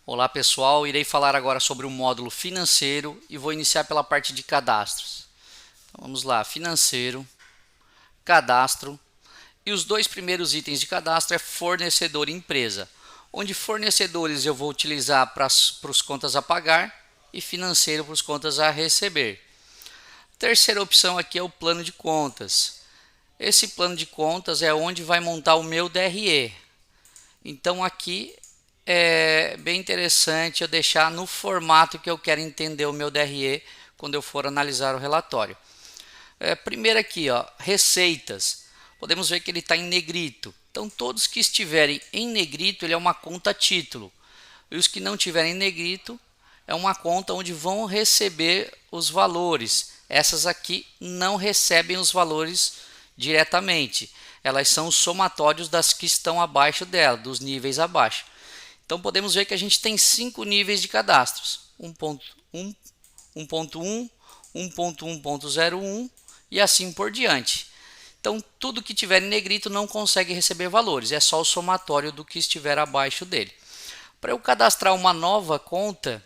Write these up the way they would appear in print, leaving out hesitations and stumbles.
Olá pessoal, irei falar agora sobre o módulo financeiro e vou iniciar pela parte de cadastros. Então, vamos lá, financeiro, cadastro e os dois primeiros itens de cadastro é fornecedor e empresa, onde fornecedores eu vou utilizar para os contas a pagar e financeiro para os contas a receber. Terceira opção aqui é o plano de contas. Esse plano de contas é onde vai montar o meu DRE. Então aqui é bem interessante eu deixar no formato que eu quero entender o meu DRE quando eu for analisar o relatório. Primeiro aqui, ó, receitas. Podemos ver que ele está em negrito. Então todos que estiverem em negrito, ele é uma conta título. E os que não tiverem em negrito, é uma conta onde vão receber os valores. Essas aqui não recebem os valores diretamente. Elas são os somatórios das que estão abaixo dela, dos níveis abaixo. Então podemos ver que a gente tem 5 níveis de cadastros: 1.1, 1.1, 1.1.01 e assim por diante. Então tudo que tiver em negrito não consegue receber valores, é só o somatório do que estiver abaixo dele. Para eu cadastrar uma nova conta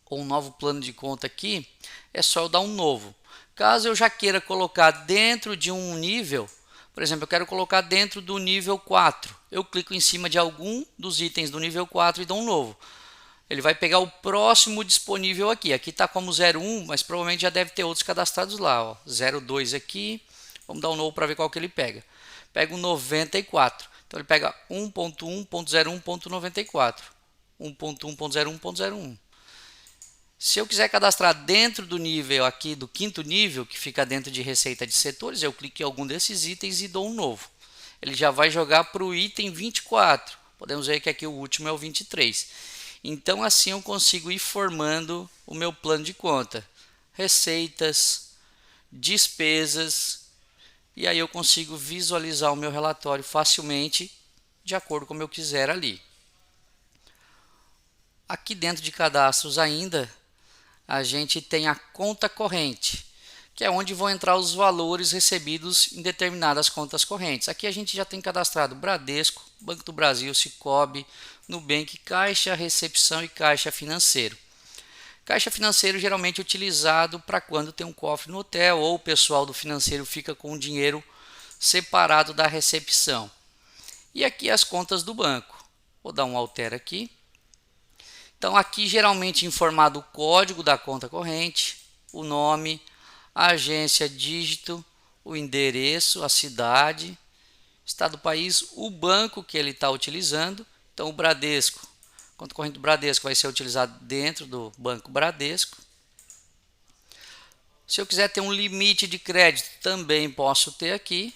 ou um novo plano de conta aqui, é só eu dar um novo. Caso eu já queira colocar dentro de um nível, por exemplo, eu quero colocar dentro do nível 4. Eu clico em cima de algum dos itens do nível 4 e dou um novo. Ele vai pegar o próximo disponível aqui. Aqui está como 01, mas provavelmente já deve ter outros cadastrados lá. Ó. 02 aqui. Vamos dar um novo para ver qual que ele pega. Pega o 94. Então ele pega 1.1.01.94. 1.1.01.01. Se eu quiser cadastrar dentro do nível aqui, do quinto nível, que fica dentro de receita de setores, eu clico em algum desses itens e dou um novo. Ele já vai jogar para o item 24. Podemos ver que aqui o último é o 23. Então assim eu consigo ir formando o meu plano de conta. Receitas, despesas, e aí eu consigo visualizar o meu relatório facilmente, de acordo com o que eu quiser ali. Aqui dentro de cadastros ainda, a gente tem a conta corrente, que é onde vão entrar os valores recebidos em determinadas contas correntes. Aqui a gente já tem cadastrado Bradesco, Banco do Brasil, Sicoob, Nubank, Caixa Recepção e Caixa Financeiro. Caixa Financeiro geralmente é utilizado para quando tem um cofre no hotel ou o pessoal do financeiro fica com o dinheiro separado da recepção. E aqui as contas do banco. Vou dar um alter aqui. Então aqui geralmente informado o código da conta corrente, o nome, a agência, dígito, o endereço, a cidade, estado do país, o banco que ele está utilizando. Então o Bradesco, a conta corrente do Bradesco vai ser utilizado dentro do Banco Bradesco. Se eu quiser ter um limite de crédito, também posso ter aqui,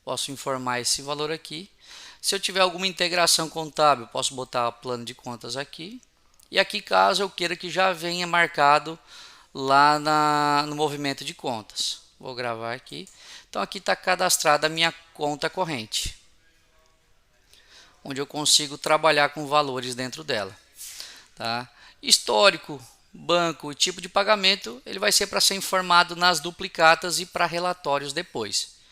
posso informar esse valor aqui. Se eu tiver alguma integração contábil, posso botar plano de contas aqui. E aqui, caso eu queira que já venha marcado lá no movimento de contas. Vou gravar aqui. Então aqui está cadastrada a minha conta corrente, onde eu consigo trabalhar com valores dentro dela. Tá? Histórico, banco e tipo de pagamento, ele vai ser para ser informado nas duplicatas e para relatórios depois.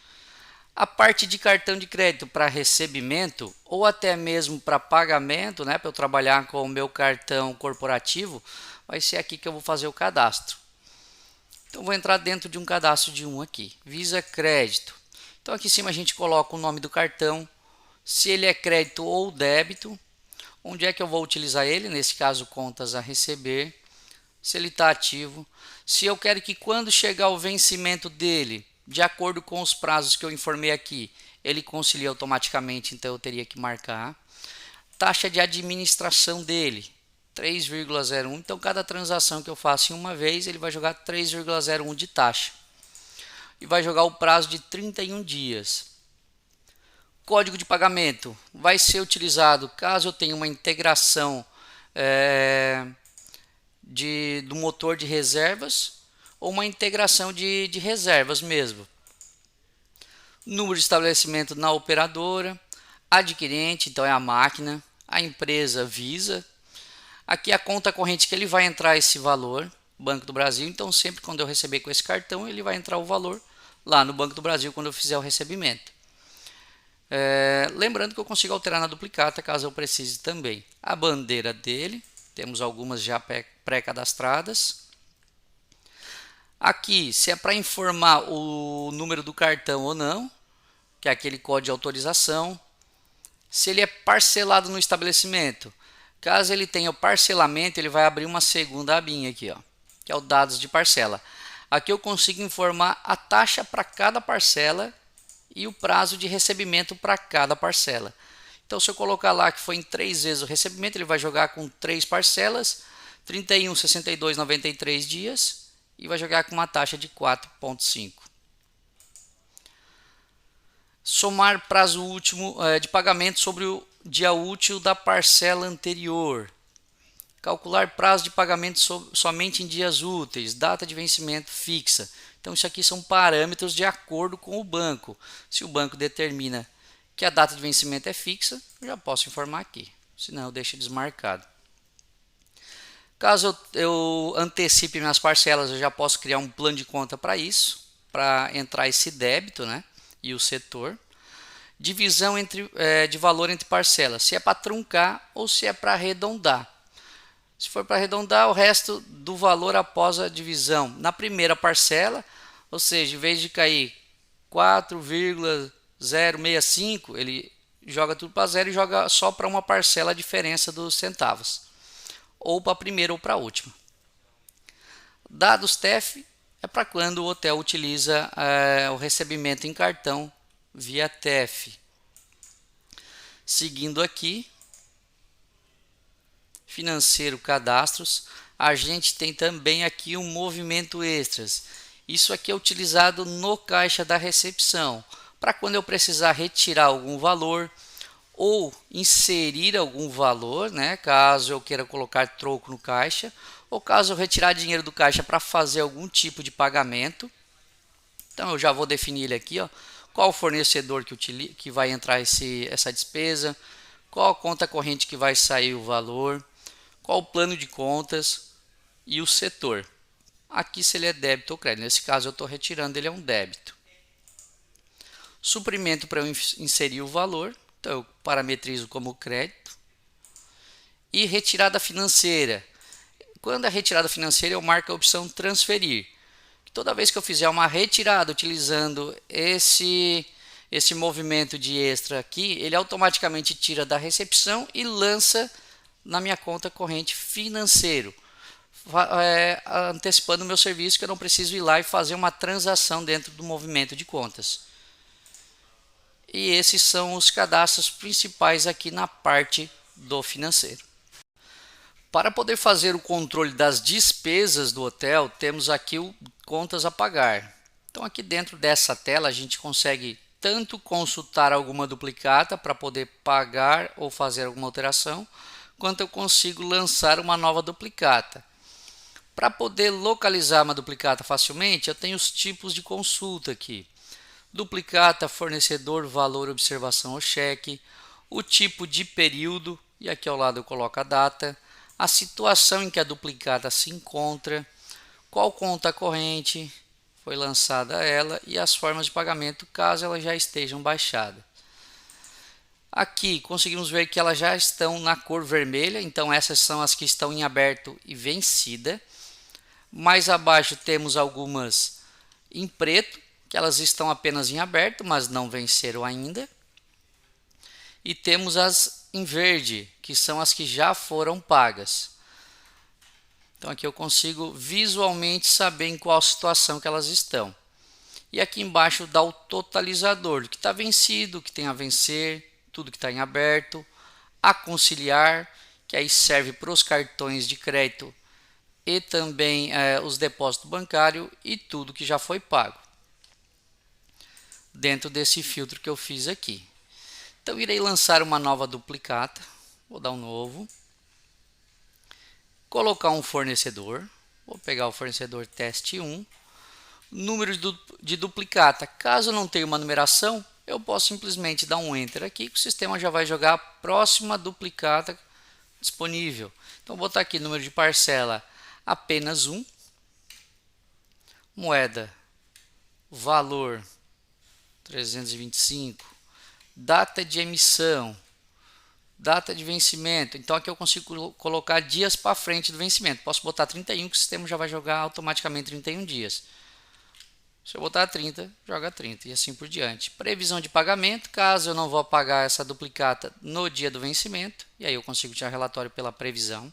A parte de cartão de crédito para recebimento ou até mesmo para pagamento, né, para eu trabalhar com o meu cartão corporativo, vai ser aqui que eu vou fazer o cadastro. Então vou entrar dentro de um cadastro de um aqui, Visa Crédito. Então aqui em cima a gente coloca o nome do cartão, se ele é crédito ou débito, onde é que eu vou utilizar ele, nesse caso contas a receber, se ele está ativo, se eu quero que quando chegar o vencimento dele, de acordo com os prazos que eu informei aqui, ele concilia automaticamente, então eu teria que marcar. Taxa de administração dele, 3,01. Então cada transação que eu faço em uma vez, ele vai jogar 3,01 de taxa. E vai jogar o prazo de 31 dias. Código de pagamento vai ser utilizado caso eu tenha uma integração do motor de reservas ou uma integração de reservas mesmo. Número de estabelecimento na operadora, adquirente, então é a máquina, a empresa Visa. Aqui a conta corrente que ele vai entrar esse valor, Banco do Brasil, então sempre quando eu receber com esse cartão, ele vai entrar o valor lá no Banco do Brasil quando eu fizer o recebimento. Lembrando que eu consigo alterar na duplicata caso eu precise também. A bandeira dele, temos algumas já pré-cadastradas. Aqui, se é para informar o número do cartão ou não, que é aquele código de autorização. Se ele é parcelado no estabelecimento, caso ele tenha o parcelamento, ele vai abrir uma segunda abinha aqui, ó, que é o dados de parcela. Aqui eu consigo informar a taxa para cada parcela e o prazo de recebimento para cada parcela. Então, se eu colocar lá que foi em 3 vezes o recebimento, ele vai jogar com 3 parcelas, 31, 62, 93 dias e vai jogar com uma taxa de 4,5. Somar prazo último de pagamento sobre o dia útil da parcela anterior. Calcular prazo de pagamento somente em dias úteis, data de vencimento fixa. Então, isso aqui são parâmetros de acordo com o banco. Se o banco determina que a data de vencimento é fixa, eu já posso informar aqui. Senão, eu deixo desmarcado. Caso eu antecipe minhas parcelas, eu já posso criar um plano de conta para isso, para entrar esse débito, né? E o setor. Divisão de valor entre parcelas, se é para truncar ou se é para arredondar. Se for para arredondar, o resto do valor após a divisão na primeira parcela, ou seja, em vez de cair 4,065, ele joga tudo para zero e joga só para uma parcela a diferença dos centavos, ou para a primeira ou para a última. Dados TEF é para quando o hotel utiliza o recebimento em cartão via TEF. Seguindo aqui, financeiro, cadastros, a gente tem também aqui um movimento extras. Isso aqui é utilizado no caixa da recepção, para quando eu precisar retirar algum valor ou inserir algum valor, né, caso eu queira colocar troco no caixa, ou caso eu retirar dinheiro do caixa para fazer algum tipo de pagamento. Então eu já vou definir ele aqui, ó, qual o fornecedor que vai entrar essa despesa, qual a conta corrente que vai sair o valor, qual o plano de contas e o setor. Aqui se ele é débito ou crédito, nesse caso eu estou retirando, ele é um débito. Suprimento para eu inserir o valor, então eu parametrizo como crédito. E retirada financeira. Quando é retirada financeira eu marco a opção transferir. Toda vez que eu fizer uma retirada utilizando esse movimento de extra aqui, ele automaticamente tira da recepção e lança na minha conta corrente financeiro, antecipando o meu serviço, que eu não preciso ir lá e fazer uma transação dentro do movimento de contas. E esses são os cadastros principais aqui na parte do financeiro. Para poder fazer o controle das despesas do hotel, temos aqui o contas a pagar. Então aqui dentro dessa tela a gente consegue tanto consultar alguma duplicata para poder pagar ou fazer alguma alteração, quanto eu consigo lançar uma nova duplicata. Para poder localizar uma duplicata facilmente, eu tenho os tipos de consulta aqui. Duplicata, fornecedor, valor, observação ou cheque, o tipo de período, e aqui ao lado eu coloco a data, a situação em que a duplicata se encontra, qual conta corrente foi lançada ela e as formas de pagamento caso elas já estejam baixadas. Aqui conseguimos ver que elas já estão na cor vermelha, então essas são as que estão em aberto e vencida. Mais abaixo temos algumas em preto, que elas estão apenas em aberto, mas não venceram ainda. E temos as em verde, que são as que já foram pagas. Então aqui eu consigo visualmente saber em qual situação que elas estão. E aqui embaixo dá o totalizador, do que está vencido, o que tem a vencer, tudo que está em aberto, a conciliar, que aí serve para os cartões de crédito e também os depósitos bancários e tudo que já foi pago. Dentro desse filtro que eu fiz aqui. Então irei lançar uma nova duplicata, vou dar um novo, colocar um fornecedor, vou pegar o fornecedor teste 1, número de duplicata, caso não tenha uma numeração, eu posso simplesmente dar um enter aqui, que o sistema já vai jogar a próxima duplicata disponível. Então vou botar aqui número de parcela apenas 1, moeda, valor 325, data de emissão, data de vencimento. Então aqui eu consigo colocar dias para frente do vencimento. Posso botar 31, que o sistema já vai jogar automaticamente 31 dias. Se eu botar 30, joga 30 e assim por diante. Previsão de pagamento, caso eu não vou pagar essa duplicata no dia do vencimento, e aí eu consigo tirar relatório pela previsão.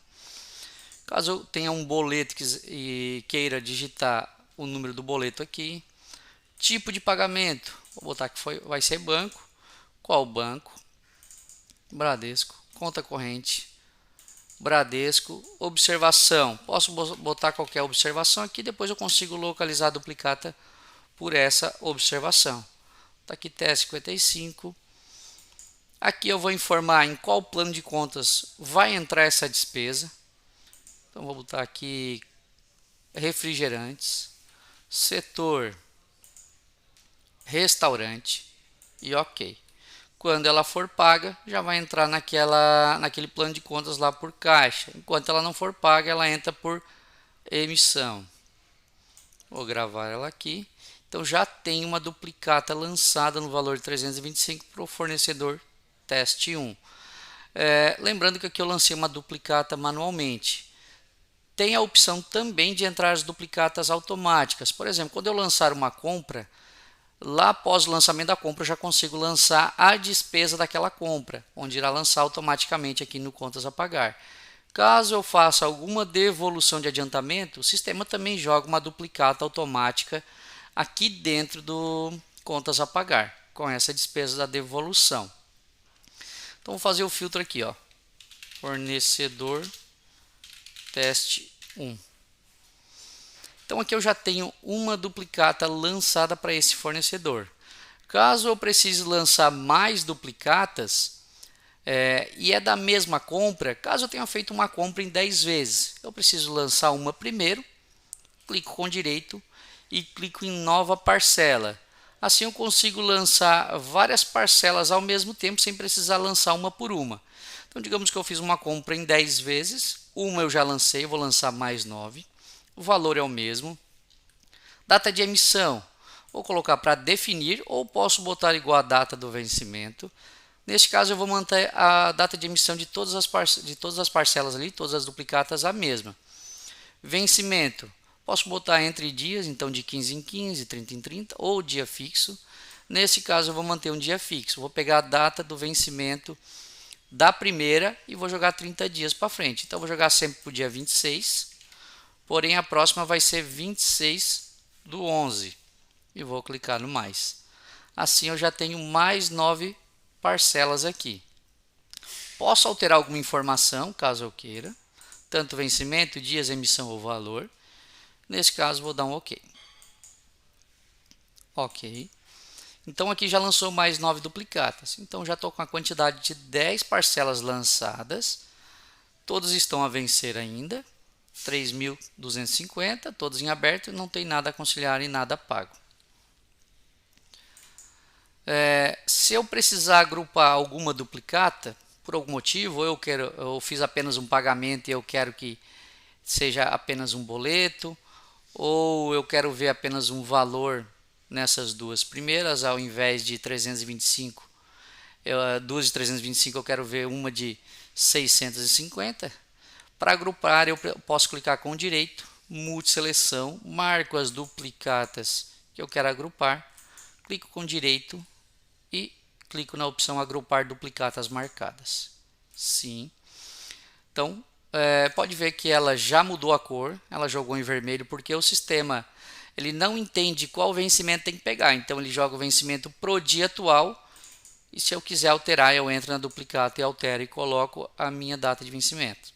Caso eu tenha um boleto e queira digitar o número do boleto aqui. Tipo de pagamento, vou botar que vai ser banco. Qual banco? Bradesco. Conta corrente, Bradesco. Observação, posso botar qualquer observação aqui, depois eu consigo localizar a duplicata por essa observação. Está aqui teste 55. Aqui eu vou informar em qual plano de contas vai entrar essa despesa. Então vou botar aqui refrigerantes, setor restaurante e ok. Quando ela for paga, já vai entrar naquele plano de contas lá por caixa. Enquanto ela não for paga, ela entra por emissão. Vou gravar ela aqui. Então já tem uma duplicata lançada no valor de 325 para o fornecedor teste 1. Lembrando que aqui eu lancei uma duplicata manualmente. Tem a opção também de entrar as duplicatas automáticas. Por exemplo, quando eu lançar uma compra, lá após o lançamento da compra, eu já consigo lançar a despesa daquela compra, onde irá lançar automaticamente aqui no contas a pagar. Caso eu faça alguma devolução de adiantamento, o sistema também joga uma duplicata automática aqui dentro do contas a pagar, com essa despesa da devolução. Então vou fazer o filtro aqui, ó. Fornecedor teste 1. Então aqui eu já tenho uma duplicata lançada para esse fornecedor. Caso eu precise lançar mais duplicatas, e é da mesma compra, caso eu tenha feito uma compra em 10 vezes, eu preciso lançar uma primeiro, clico com direito e clico em nova parcela. Assim eu consigo lançar várias parcelas ao mesmo tempo, sem precisar lançar uma por uma. Então digamos que eu fiz uma compra em 10 vezes, uma eu já lancei, vou lançar mais 9. O valor é o mesmo. Data de emissão, vou colocar para definir ou posso botar igual a data do vencimento. Neste caso eu vou manter a data de emissão de todas as parcelas ali, todas as duplicatas a mesma. Vencimento, posso botar entre dias, então de 15 em 15, 30 em 30 ou dia fixo. Nesse caso eu vou manter um dia fixo, vou pegar a data do vencimento da primeira e vou jogar 30 dias para frente. Então vou jogar sempre para o dia 26. Porém, a próxima vai ser 26 do 11 e vou clicar no mais. Assim eu já tenho mais 9 parcelas aqui. Posso alterar alguma informação, caso eu queira, tanto vencimento, dias, emissão ou valor. Nesse caso, vou dar um OK. OK. Então aqui já lançou mais 9 duplicatas. Então já estou com a quantidade de 10 parcelas lançadas. Todas estão a vencer ainda. 3.250, todos em aberto, não tem nada a conciliar e nada pago. Se eu precisar agrupar alguma duplicata, por algum motivo, eu fiz apenas um pagamento e eu quero que seja apenas um boleto, ou eu quero ver apenas um valor nessas duas primeiras, ao invés de 325, duas de 325 eu quero ver uma de 650. Para agrupar, eu posso clicar com direito, multiseleção, marco as duplicatas que eu quero agrupar, clico com direito e clico na opção agrupar duplicatas marcadas. Sim. Então, pode ver que ela já mudou a cor, ela jogou em vermelho, porque o sistema ele não entende qual vencimento tem que pegar. Então, ele joga o vencimento pro dia atual e se eu quiser alterar, eu entro na duplicata e altero e coloco a minha data de vencimento.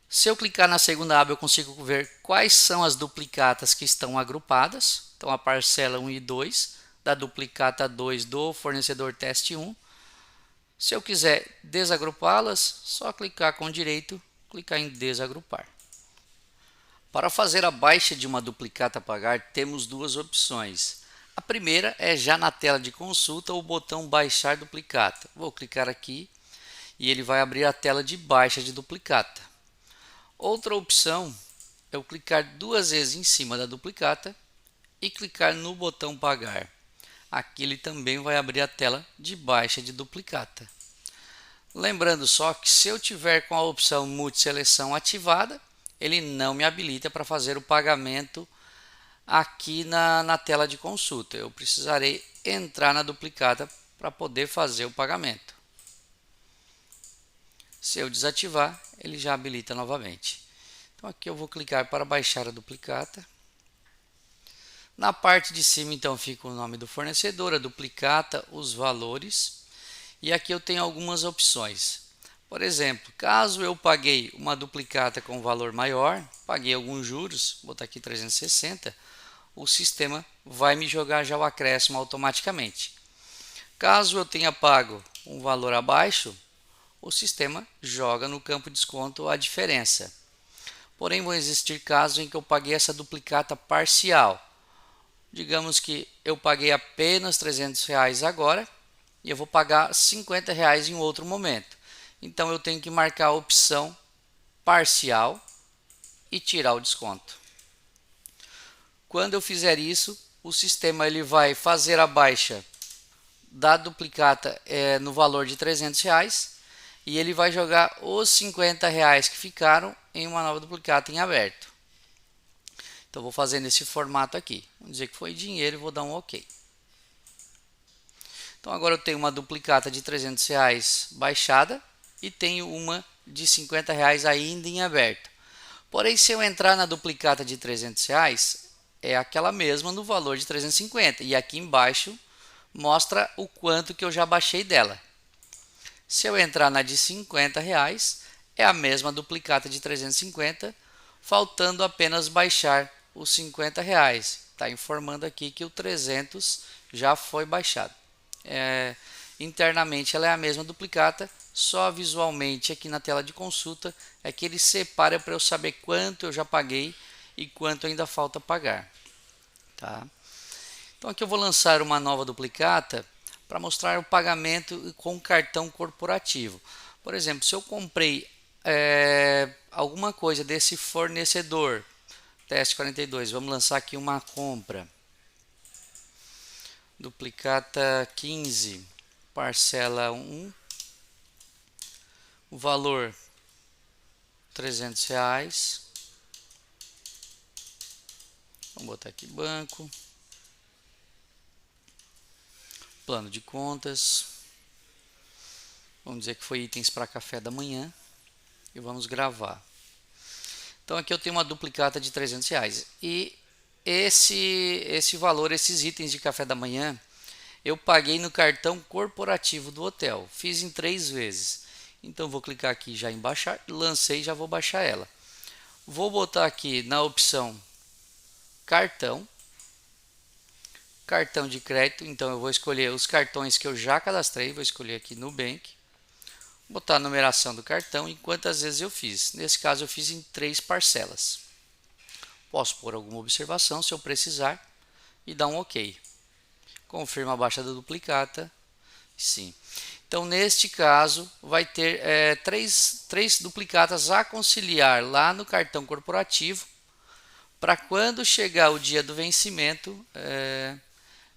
Se eu clicar na segunda aba, eu consigo ver quais são as duplicatas que estão agrupadas. Então, a parcela 1 e 2 da duplicata 2 do fornecedor teste 1. Se eu quiser desagrupá-las, só clicar com direito, clicar em desagrupar. Para fazer a baixa de uma duplicata a pagar, temos duas opções. A primeira é já na tela de consulta o botão baixar duplicata. Vou clicar aqui e ele vai abrir a tela de baixa de duplicata. Outra opção é eu clicar duas vezes em cima da duplicata e clicar no botão pagar. aqui ele também vai abrir a tela de baixa de duplicata. Lembrando só que se eu tiver com a opção multiseleção ativada, ele não me habilita para fazer o pagamento aqui na tela de consulta. Eu precisarei entrar na duplicata para poder fazer o pagamento. Se eu desativar, ele já habilita novamente. Então aqui eu vou clicar para baixar a duplicata. Na parte de cima então fica o nome do fornecedor, a duplicata, os valores. E aqui eu tenho algumas opções. Por exemplo, caso eu paguei uma duplicata com valor maior, paguei alguns juros, vou botar aqui 360, o sistema vai me jogar já o acréscimo automaticamente. Caso eu tenha pago um valor abaixo, o sistema joga no campo desconto a diferença. Porém, vão existir casos em que eu paguei essa duplicata parcial. Digamos que eu paguei apenas R$300 agora e eu vou pagar R$50 em outro momento. Então eu tenho que marcar a opção parcial e tirar o desconto. Quando eu fizer isso, o sistema ele vai fazer a baixa da duplicata no valor de R$300 e ele vai jogar os R$50 que ficaram em uma nova duplicata em aberto. Então vou fazer nesse formato aqui. Vamos dizer que foi dinheiro e vou dar um OK. Então agora eu tenho uma duplicata de R$300 baixada e tenho uma de R$50 ainda em aberto. Porém, se eu entrar na duplicata de R$300, é aquela mesma no valor de 350 e aqui embaixo mostra o quanto que eu já baixei dela. Se eu entrar na de R$50, é a mesma duplicata de 350, faltando apenas baixar os R$50. Está informando aqui que o 300 já foi baixado. Internamente ela é a mesma duplicata, só visualmente aqui na tela de consulta é que ele separa para eu saber quanto eu já paguei e quanto ainda falta pagar. Tá? Então aqui eu vou lançar uma nova duplicata para mostrar o pagamento com cartão corporativo. Por exemplo, se eu comprei alguma coisa desse fornecedor, teste 42, vamos lançar aqui uma compra. Duplicata 15, parcela 1, o valor R$300. Vamos botar aqui banco, plano de contas, vamos dizer que foi itens para café da manhã e vamos gravar. Então aqui eu tenho uma duplicata de R$300 e esse valor, esses itens de café da manhã, eu paguei no cartão corporativo do hotel, fiz em 3 vezes. Então vou clicar aqui já em baixar, lancei e já vou baixar ela. Vou botar aqui na opção cartão de crédito, então eu vou escolher os cartões que eu já cadastrei, vou escolher aqui Nubank, botar a numeração do cartão e quantas vezes eu fiz. Nesse caso eu fiz em 3 parcelas. Posso pôr alguma observação se eu precisar e dar um OK. Confirma a baixa da duplicata. Sim. Então neste caso vai ter três duplicatas a conciliar lá no cartão corporativo para quando chegar o dia do vencimento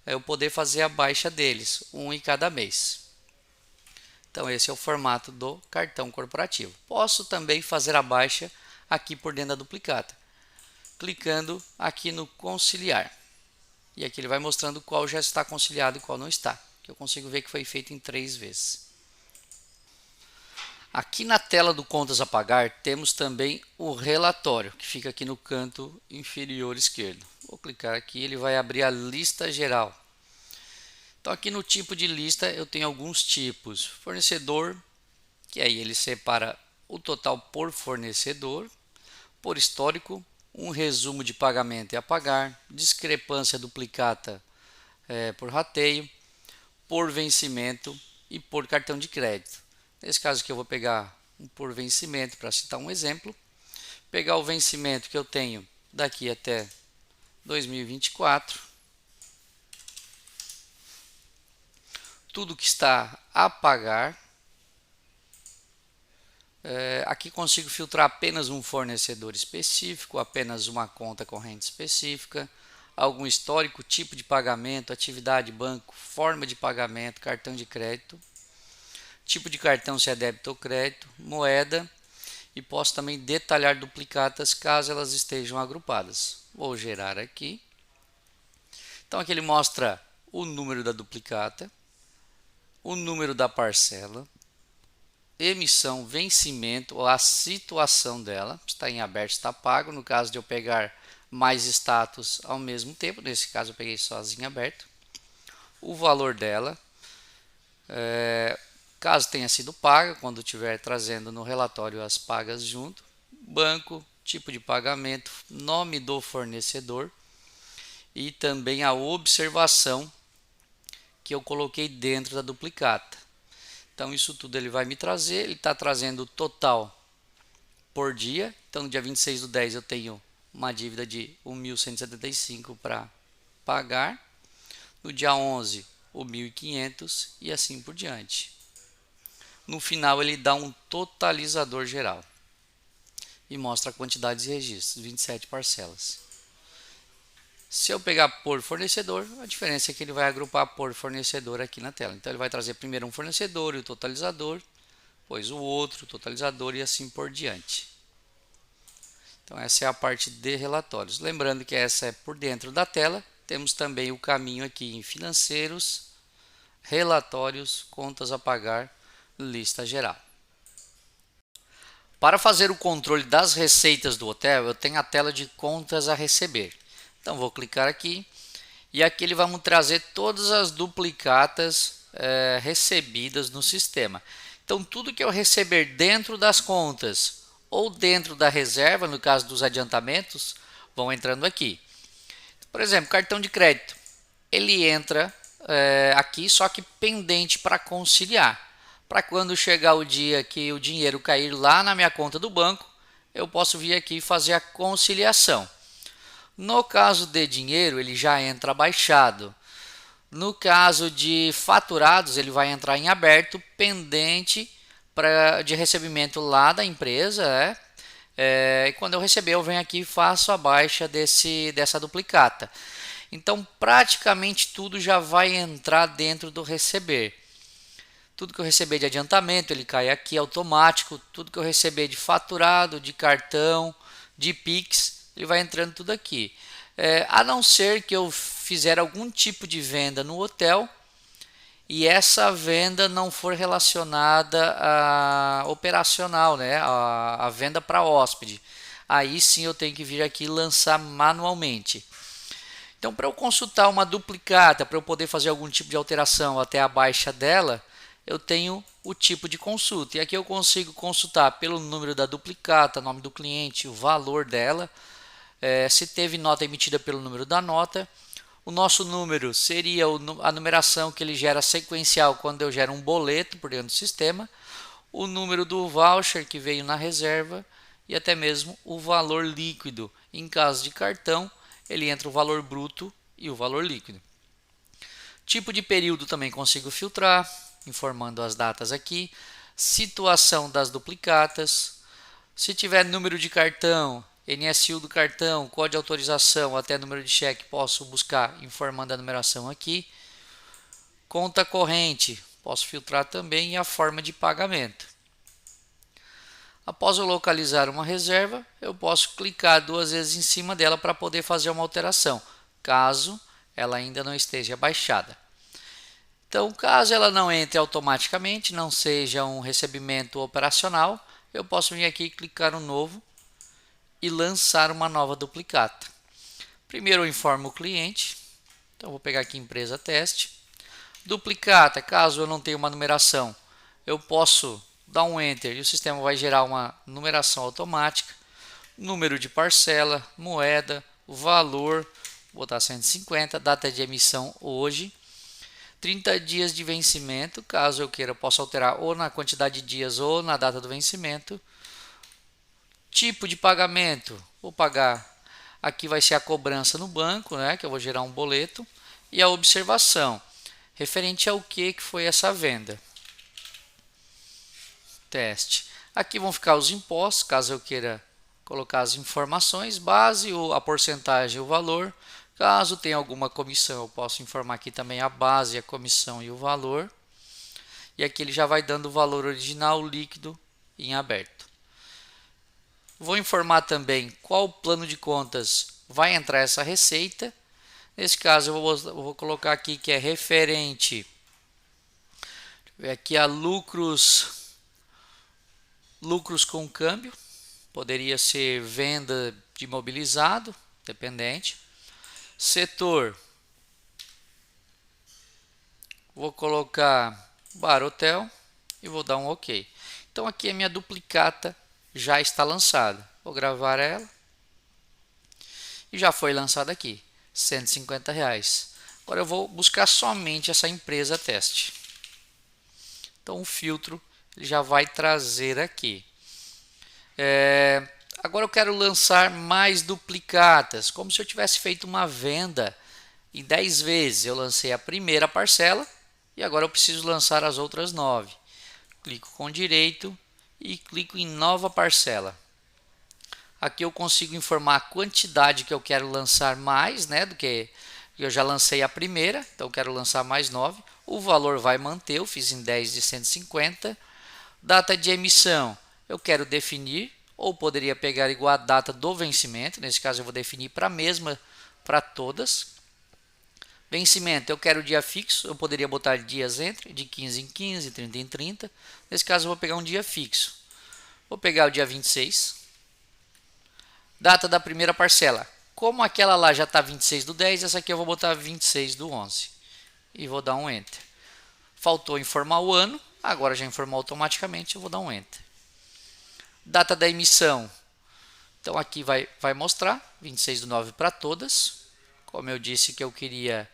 eu poder fazer a baixa deles, um em cada mês. Então esse é o formato do cartão corporativo. Posso também fazer a baixa aqui por dentro da duplicata, clicando aqui no conciliar. E aqui ele vai mostrando qual já está conciliado e qual não está. Que eu consigo ver que foi feito em 3 vezes. Aqui na tela do contas a pagar temos também o relatório, que fica aqui no canto inferior esquerdo. Vou clicar aqui, ele vai abrir a lista geral. Então aqui no tipo de lista eu tenho alguns tipos. Fornecedor, que aí ele separa o total por fornecedor, por histórico, um resumo de pagamento e a pagar, discrepância duplicata por rateio, por vencimento e por cartão de crédito. Nesse caso aqui eu vou pegar um por vencimento para citar um exemplo, pegar o vencimento que eu tenho daqui até 2024, tudo que está a pagar. Aqui consigo filtrar apenas um fornecedor específico, apenas uma conta corrente específica, algum histórico, tipo de pagamento, atividade, banco, forma de pagamento, cartão de crédito, tipo de cartão se é débito ou crédito, moeda, e posso também detalhar duplicatas caso elas estejam agrupadas. Vou gerar aqui. Então aqui ele mostra o número da duplicata, o número da parcela, emissão, vencimento ou a situação dela, está em aberto, está pago. No caso de eu pegar mais status ao mesmo tempo, nesse caso eu peguei sozinho em aberto, o valor dela, caso tenha sido paga, quando estiver trazendo no relatório as pagas junto, banco, tipo de pagamento, nome do fornecedor e também a observação que eu coloquei dentro da duplicata. Então isso tudo ele vai me trazer, ele está trazendo o total por dia. Então no dia 26/10 eu tenho uma dívida de 1.175 para pagar, no dia 11 o 1.500 e assim por diante. No final ele dá um totalizador geral e mostra a quantidade de registros, 27 parcelas. Se eu pegar por fornecedor, a diferença é que ele vai agrupar por fornecedor aqui na tela. Então ele vai trazer primeiro um fornecedor e o totalizador, depois o outro, o totalizador e assim por diante. Então essa é a parte de relatórios. Lembrando que essa é por dentro da tela. Temos também o caminho aqui em financeiros, relatórios, contas a pagar, lista geral. Para fazer o controle das receitas do hotel, eu tenho a tela de contas a receber. Então vou clicar aqui e aqui ele vai me trazer todas as duplicatas recebidas no sistema. Então tudo que eu receber dentro das contas ou dentro da reserva, no caso dos adiantamentos, vão entrando aqui. Por exemplo, cartão de crédito, ele entra aqui só que pendente para conciliar. Para quando chegar o dia que o dinheiro cair lá na minha conta do banco, eu posso vir aqui e fazer a conciliação. No caso de dinheiro, ele já entra baixado. No caso de faturados, ele vai entrar em aberto, pendente de recebimento lá da empresa. E quando eu receber, eu venho aqui e faço a baixa dessa duplicata. Então, praticamente tudo já vai entrar dentro do receber. Tudo que eu receber de adiantamento, ele cai aqui automático. Tudo que eu receber de faturado, de cartão, de Pix, ele vai entrando tudo aqui. A não ser que eu fizer algum tipo de venda no hotel e essa venda não for relacionada a operacional, né? A venda para hóspede. Aí sim eu tenho que vir aqui e lançar manualmente. Então, para eu consultar uma duplicata, para eu poder fazer algum tipo de alteração até a baixa dela, eu tenho o tipo de consulta. E aqui eu consigo consultar pelo número da duplicata, nome do cliente, o valor dela, se teve nota emitida pelo número da nota. O nosso número seria a numeração que ele gera sequencial quando eu gero um boleto por dentro do sistema, o número do voucher que veio na reserva e até mesmo o valor líquido. Em caso de cartão, ele entra o valor bruto e o valor líquido. Tipo de período também consigo filtrar, informando as datas aqui. Situação das duplicatas. Se tiver número de cartão, NSU do cartão, código de autorização, até número de cheque, posso buscar informando a numeração aqui. Conta corrente, posso filtrar também e a forma de pagamento. Após eu localizar uma reserva, eu posso clicar 2 vezes em cima dela para poder fazer uma alteração, caso ela ainda não esteja baixada. Então, caso ela não entre automaticamente, não seja um recebimento operacional, eu posso vir aqui e clicar no novo e lançar uma nova duplicata. Primeiro eu informo o cliente, então vou pegar aqui empresa teste. Duplicata, caso eu não tenha uma numeração, eu posso dar um enter e o sistema vai gerar uma numeração automática. Número de parcela, moeda, valor, vou botar 150, data de emissão hoje. 30 dias de vencimento, caso eu queira, eu posso alterar ou na quantidade de dias ou na data do vencimento. Tipo de pagamento, vou pagar, aqui vai ser a cobrança no banco, né, que eu vou gerar um boleto, e a observação, referente ao que foi essa venda. Teste. Aqui vão ficar os impostos, caso eu queira colocar as informações, base, a porcentagem, o valor, Caso tenha alguma comissão, eu posso informar aqui também a base, a comissão e o valor. E aqui ele já vai dando o valor original líquido em aberto. Vou informar também qual plano de contas vai entrar essa receita. Nesse caso, eu vou colocar aqui que é referente aqui a lucros com câmbio. Poderia ser venda de imobilizado, dependente. Setor, vou colocar Bar Hotel e vou dar um OK. Então aqui a minha duplicata já está lançada. Vou gravar ela e já foi lançada aqui, R$150. Agora eu vou buscar somente essa empresa teste. Então o filtro ele já vai trazer aqui. Agora eu quero lançar mais duplicatas, como se eu tivesse feito uma venda em 10 vezes. Eu lancei a primeira parcela e agora eu preciso lançar as outras 9. Clico com direito e clico em nova parcela. Aqui eu consigo informar a quantidade que eu quero lançar mais, né, do que eu já lancei a primeira, então eu quero lançar mais 9. O valor vai manter, eu fiz em 10 de 150. Data de emissão, eu quero definir, ou poderia pegar igual a data do vencimento, nesse caso eu vou definir para a mesma para todas. Vencimento, eu quero dia fixo, eu poderia botar dias entre, de 15 em 15, 30 em 30. Nesse caso eu vou pegar um dia fixo. Vou pegar o dia 26. Data da primeira parcela. Como aquela lá já está 26/10, essa aqui eu vou botar 26/11. E vou dar um Enter. Faltou informar o ano, agora já informou automaticamente, eu vou dar um Enter. Data da emissão. Então aqui vai mostrar 26/9 para todas. Como eu disse que eu queria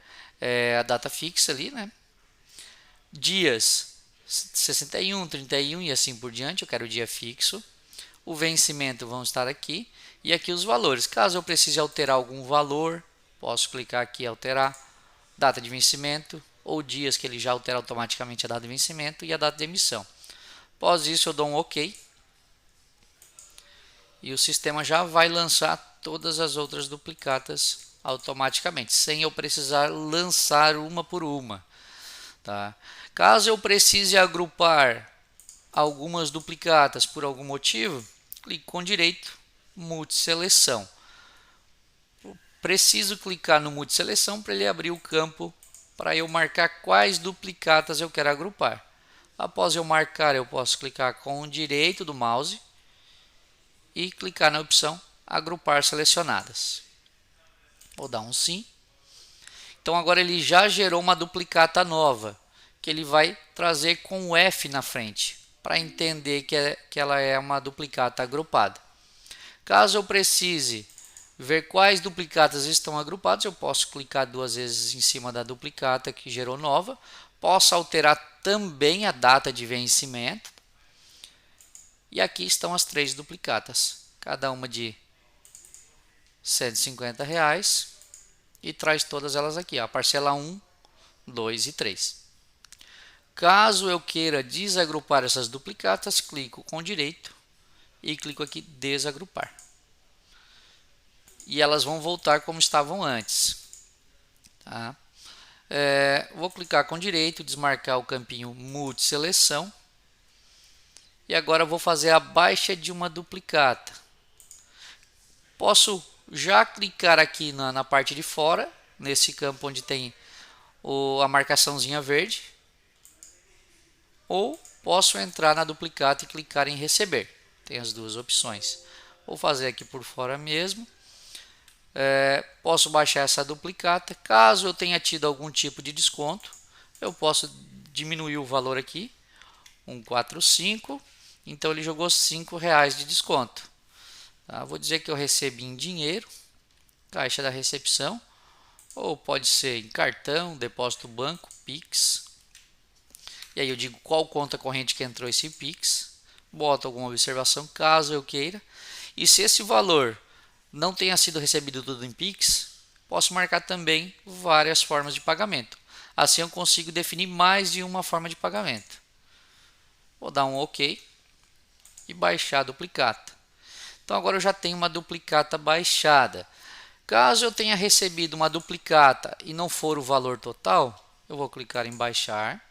a data fixa ali, né? Dias 61, 31 e assim por diante, eu quero o dia fixo. O vencimento vão estar aqui. E aqui os valores. Caso eu precise alterar algum valor, posso clicar aqui em alterar. Data de vencimento ou dias que ele já altera automaticamente a data de vencimento e a data de emissão. Após isso eu dou um OK. E o sistema já vai lançar todas as outras duplicatas automaticamente, sem eu precisar lançar uma por uma. Tá? Caso eu precise agrupar algumas duplicatas por algum motivo, clico com direito, multiseleção. Preciso clicar no multiseleção para ele abrir o campo para eu marcar quais duplicatas eu quero agrupar. Após eu marcar, eu posso clicar com o direito do mouse e clicar na opção agrupar selecionadas. Vou dar um sim. Então agora ele já gerou uma duplicata nova, que ele vai trazer com o F na frente, para entender que ela é uma duplicata agrupada. Caso eu precise ver quais duplicatas estão agrupadas, eu posso clicar 2 vezes em cima da duplicata que gerou nova. Posso alterar também a data de vencimento. E aqui estão as 3 duplicatas, cada uma de R$150 e traz todas elas aqui, a parcela 1, 2 e 3. Caso eu queira desagrupar essas duplicatas, clico com direito e clico aqui desagrupar. E elas vão voltar como estavam antes. Tá? Vou clicar com direito, desmarcar o campinho multiseleção. E agora vou fazer a baixa de uma duplicata. Posso já clicar aqui na parte de fora, nesse campo onde tem a marcaçãozinha verde. Ou posso entrar na duplicata e clicar em receber. Tem as duas opções. Vou fazer aqui por fora mesmo. Posso baixar essa duplicata. Caso eu tenha tido algum tipo de desconto, eu posso diminuir o valor aqui. 145. Então ele jogou R$5 de desconto. Tá? Vou dizer que eu recebi em dinheiro, caixa da recepção, ou pode ser em cartão, depósito banco, Pix. E aí eu digo qual conta corrente que entrou esse Pix, boto alguma observação caso eu queira. E se esse valor não tenha sido recebido tudo em Pix, posso marcar também várias formas de pagamento. Assim eu consigo definir mais de uma forma de pagamento. Vou dar um OK e baixar a duplicata. Então agora eu já tenho uma duplicata baixada. Caso eu tenha recebido uma duplicata e não for o valor total, eu vou clicar em baixar.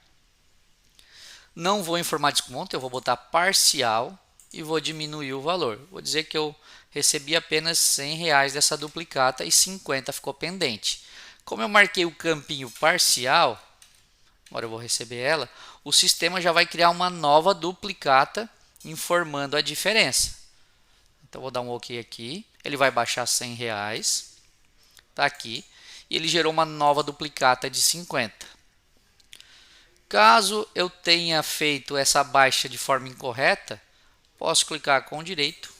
Não vou informar desconto, eu vou botar parcial e vou diminuir o valor. Vou dizer que eu recebi apenas R$100 dessa duplicata e 50 ficou pendente. Como eu marquei o campinho parcial, agora eu vou receber ela, o sistema já vai criar uma nova duplicata informando a diferença. Então vou dar um OK aqui, ele vai baixar R$100, tá aqui, e ele gerou uma nova duplicata de 50. Caso eu tenha feito essa baixa de forma incorreta, posso clicar com o direito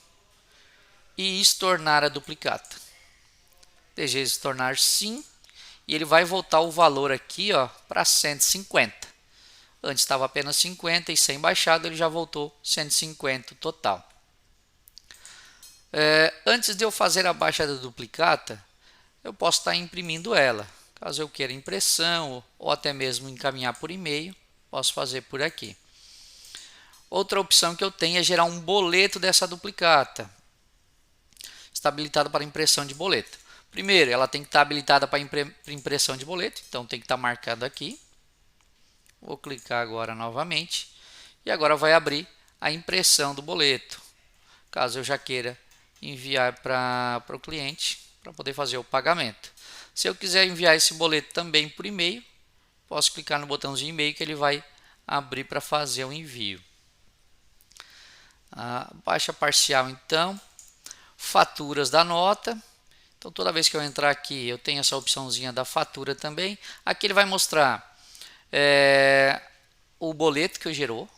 e estornar a duplicata. Desejo estornar sim, e ele vai voltar o valor aqui para 150. Antes estava apenas 50 e sem baixado ele já voltou 150 total. Antes de eu fazer a baixa da duplicata, eu posso estar imprimindo ela. Caso eu queira impressão ou até mesmo encaminhar por e-mail, posso fazer por aqui. Outra opção que eu tenho é gerar um boleto dessa duplicata. Está habilitada para impressão de boleto. Primeiro, ela tem que estar habilitada para impressão de boleto, então tem que estar marcado aqui. Vou clicar agora novamente e agora vai abrir a impressão do boleto. Caso eu já queira enviar para o cliente para poder fazer o pagamento. Se eu quiser enviar esse boleto também por e-mail, posso clicar no botãozinho e-mail que ele vai abrir para fazer o envio. A baixa parcial então, faturas da nota. Então toda vez que eu entrar aqui eu tenho essa opçãozinha da fatura também. Aqui ele vai mostrar o boleto que gerou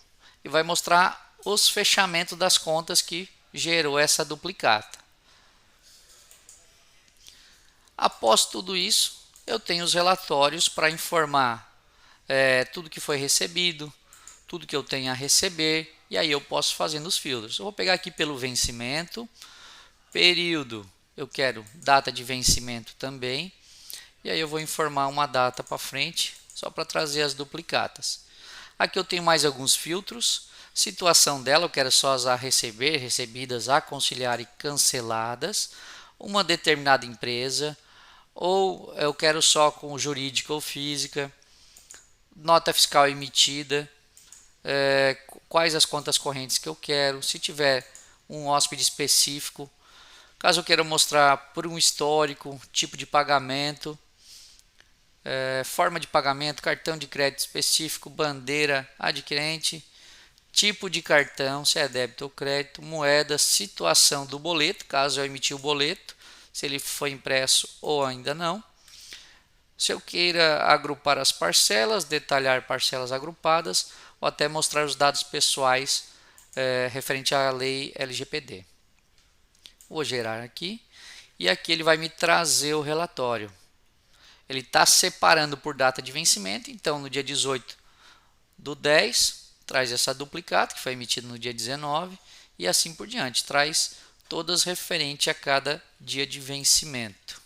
e vai mostrar os fechamentos das contas que gerou essa duplicata. Após tudo isso, eu tenho os relatórios para informar tudo que foi recebido, tudo que eu tenho a receber, e aí eu posso fazer nos filtros. Eu vou pegar aqui pelo vencimento, período, eu quero data de vencimento também, e aí eu vou informar uma data para frente, só para trazer as duplicatas. Aqui eu tenho mais alguns filtros, situação dela, eu quero só as a receber, recebidas, a conciliar e canceladas, uma determinada empresa, ou eu quero só com jurídica ou física, nota fiscal emitida, quais as contas correntes que eu quero, se tiver um hóspede específico, caso eu queira mostrar por um histórico, tipo de pagamento, forma de pagamento, cartão de crédito específico, bandeira adquirente, tipo de cartão, se é débito ou crédito, moeda, situação do boleto, caso eu emitir o boleto, se ele foi impresso ou ainda não. Se eu queira agrupar as parcelas, detalhar parcelas agrupadas ou até mostrar os dados pessoais referente à lei LGPD. Vou gerar aqui e aqui ele vai me trazer o relatório. Ele está separando por data de vencimento, então no dia 18/10 traz essa duplicata que foi emitida no dia 19 e assim por diante, traz todas referente a cada dia de vencimento.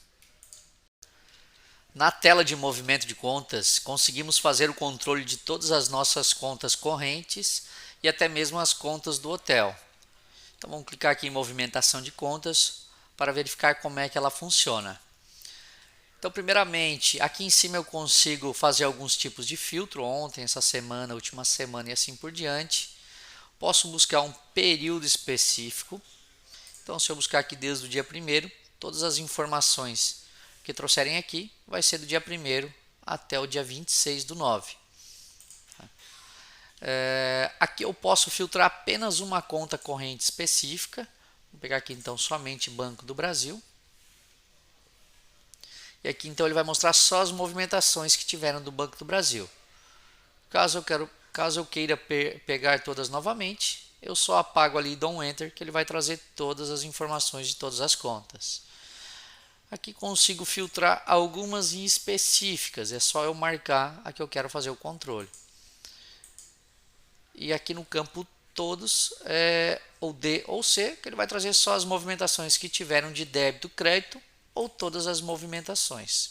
Na tela de movimento de contas, conseguimos fazer o controle de todas as nossas contas correntes e até mesmo as contas do hotel. Então vamos clicar aqui em movimentação de contas para verificar como é que ela funciona. Então primeiramente, aqui em cima eu consigo fazer alguns tipos de filtro, ontem, essa semana, última semana e assim por diante. Posso buscar um período específico. Então se eu buscar aqui desde o dia 1º, todas as informações que trouxerem aqui vai ser do dia 1º até o dia 26/9. Aqui eu posso filtrar apenas uma conta corrente específica. Vou pegar aqui então somente Banco do Brasil. E aqui então ele vai mostrar só as movimentações que tiveram do Banco do Brasil. Caso eu queira pegar todas novamente, eu só apago ali e dou um Enter, que ele vai trazer todas as informações de todas as contas. Aqui consigo filtrar algumas em específicas, é só eu marcar a que eu quero fazer o controle. E aqui no campo todos, ou D ou C, que ele vai trazer só as movimentações que tiveram de débito, crédito ou todas as movimentações.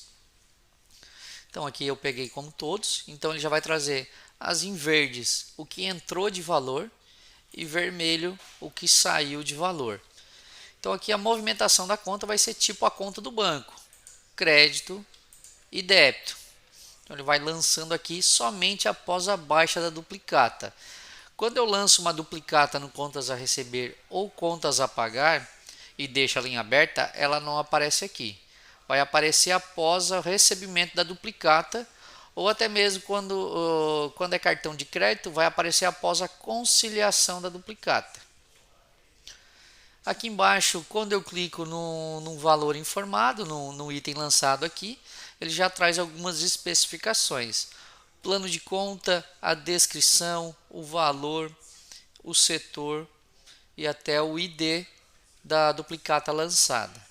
Então aqui eu peguei como todos, então ele já vai trazer as em verdes, o que entrou de valor, e vermelho, o que saiu de valor. Então aqui a movimentação da conta vai ser tipo a conta do banco, crédito e débito. Então ele vai lançando aqui somente após a baixa da duplicata. Quando eu lanço uma duplicata no contas a receber ou contas a pagar e deixo a linha aberta, ela não aparece aqui. Vai aparecer após o recebimento da duplicata, ou até mesmo quando é cartão de crédito, vai aparecer após a conciliação da duplicata. Aqui embaixo, quando eu clico no valor informado, no item lançado aqui, ele já traz algumas especificações. Plano de conta, a descrição, o valor, o setor e até o ID da duplicata lançada.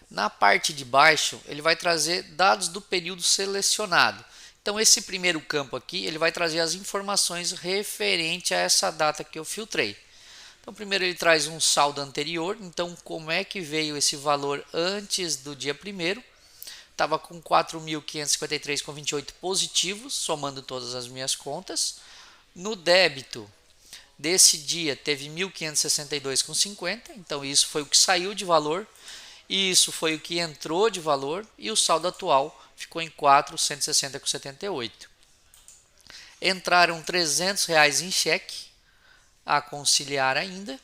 Na parte de baixo, ele vai trazer dados do período selecionado. Então, esse primeiro campo aqui, ele vai trazer as informações referente a essa data que eu filtrei. Então, primeiro ele traz um saldo anterior, então como é que veio esse valor antes do dia 1º? Estava com 4.553,28 positivos, somando todas as minhas contas. No débito desse dia teve 1.562,50, então isso foi o que saiu de valor, isso foi o que entrou de valor e o saldo atual ficou em 4.160,78. Entraram R$300 em cheque a conciliar ainda,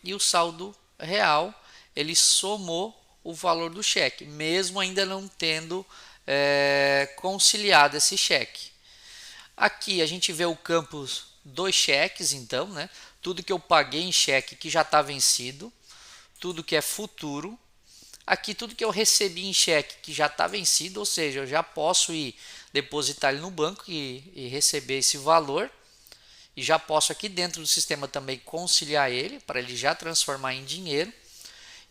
e o saldo real ele somou o valor do cheque, mesmo ainda não tendo conciliado esse cheque. Aqui a gente vê o campo dos cheques, então, né? Tudo que eu paguei em cheque que já está vencido, tudo que é futuro. Aqui tudo que eu recebi em cheque que já está vencido, ou seja, eu já posso ir depositar ele no banco e receber esse valor. E já posso aqui dentro do sistema também conciliar ele, para ele já transformar em dinheiro.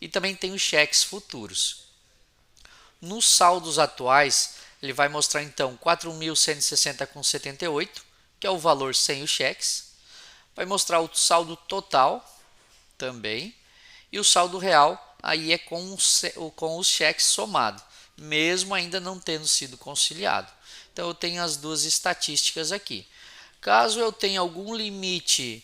E também tem os cheques futuros. Nos saldos atuais, ele vai mostrar então 4.160,78, que é o valor sem os cheques. Vai mostrar o saldo total também. E o saldo real aí é com os cheques somados, mesmo ainda não tendo sido conciliado. Então eu tenho as duas estatísticas aqui. Caso eu tenha algum limite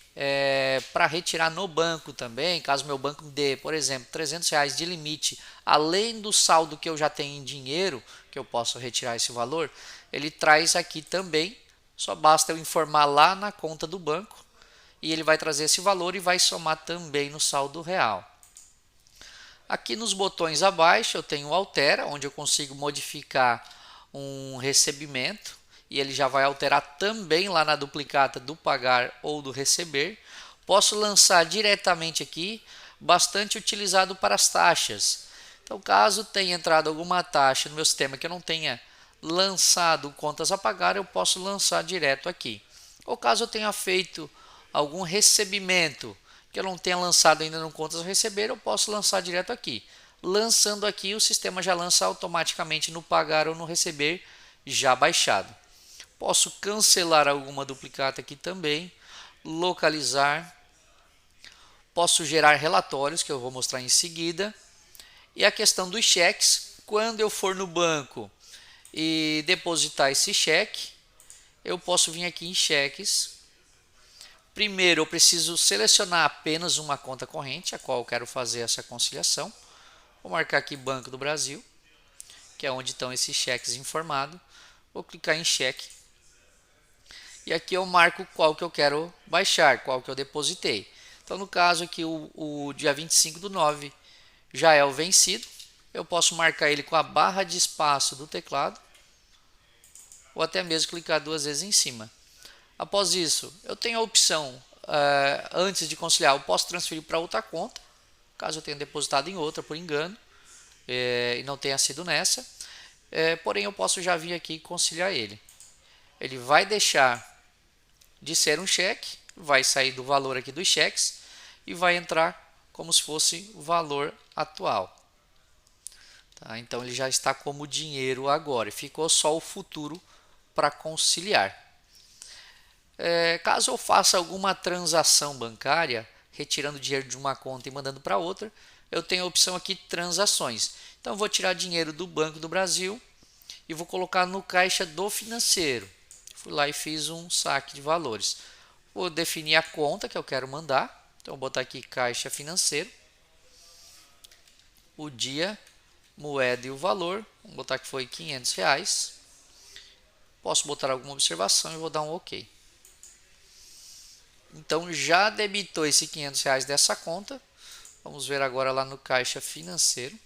para retirar no banco também, caso meu banco me dê, por exemplo, R$300 de limite, além do saldo que eu já tenho em dinheiro, que eu posso retirar esse valor, ele traz aqui também, só basta eu informar lá na conta do banco, e ele vai trazer esse valor e vai somar também no saldo real. Aqui nos botões abaixo eu tenho o Altera, onde eu consigo modificar um recebimento, e ele já vai alterar também lá na duplicata do pagar ou do receber. Posso lançar diretamente aqui, bastante utilizado para as taxas. Então, caso tenha entrado alguma taxa no meu sistema que eu não tenha lançado contas a pagar, eu posso lançar direto aqui. Ou caso eu tenha feito algum recebimento que eu não tenha lançado ainda no contas a receber, eu posso lançar direto aqui. Lançando aqui, o sistema já lança automaticamente no pagar ou no receber já baixado. Posso cancelar alguma duplicata aqui também, localizar, posso gerar relatórios que eu vou mostrar em seguida. E a questão dos cheques, quando eu for no banco e depositar esse cheque, eu posso vir aqui em cheques. Primeiro eu preciso selecionar apenas uma conta corrente, a qual eu quero fazer essa conciliação. Vou marcar aqui Banco do Brasil, que é onde estão esses cheques informados. Vou clicar em cheque. E aqui eu marco qual que eu quero baixar, qual que eu depositei. Então, no caso aqui, o dia 25/9 já é o vencido. Eu posso marcar ele com a barra de espaço do teclado, ou até mesmo clicar duas vezes em cima. Após isso, eu tenho a opção, antes de conciliar, eu posso transferir para outra conta, caso eu tenha depositado em outra por engano, e não tenha sido nessa. Porém, eu posso já vir aqui e conciliar ele. Ele vai deixar de ser um cheque, vai sair do valor aqui dos cheques e vai entrar como se fosse o valor atual. Tá? Então ele já está como dinheiro agora, ficou só o futuro para conciliar. Caso eu faça alguma transação bancária, retirando dinheiro de uma conta e mandando para outra, eu tenho a opção aqui transações. Então eu vou tirar dinheiro do Banco do Brasil e vou colocar no caixa do financeiro. Fui lá e fiz um saque de valores. Vou definir a conta que eu quero mandar. Então, vou botar aqui caixa financeiro. o dia, moeda e o valor. Vamos botar que foi R$ 500. Posso botar alguma observação e vou dar um OK. Então já debitou esse R$ 500 dessa conta. Vamos ver agora lá no caixa financeiro.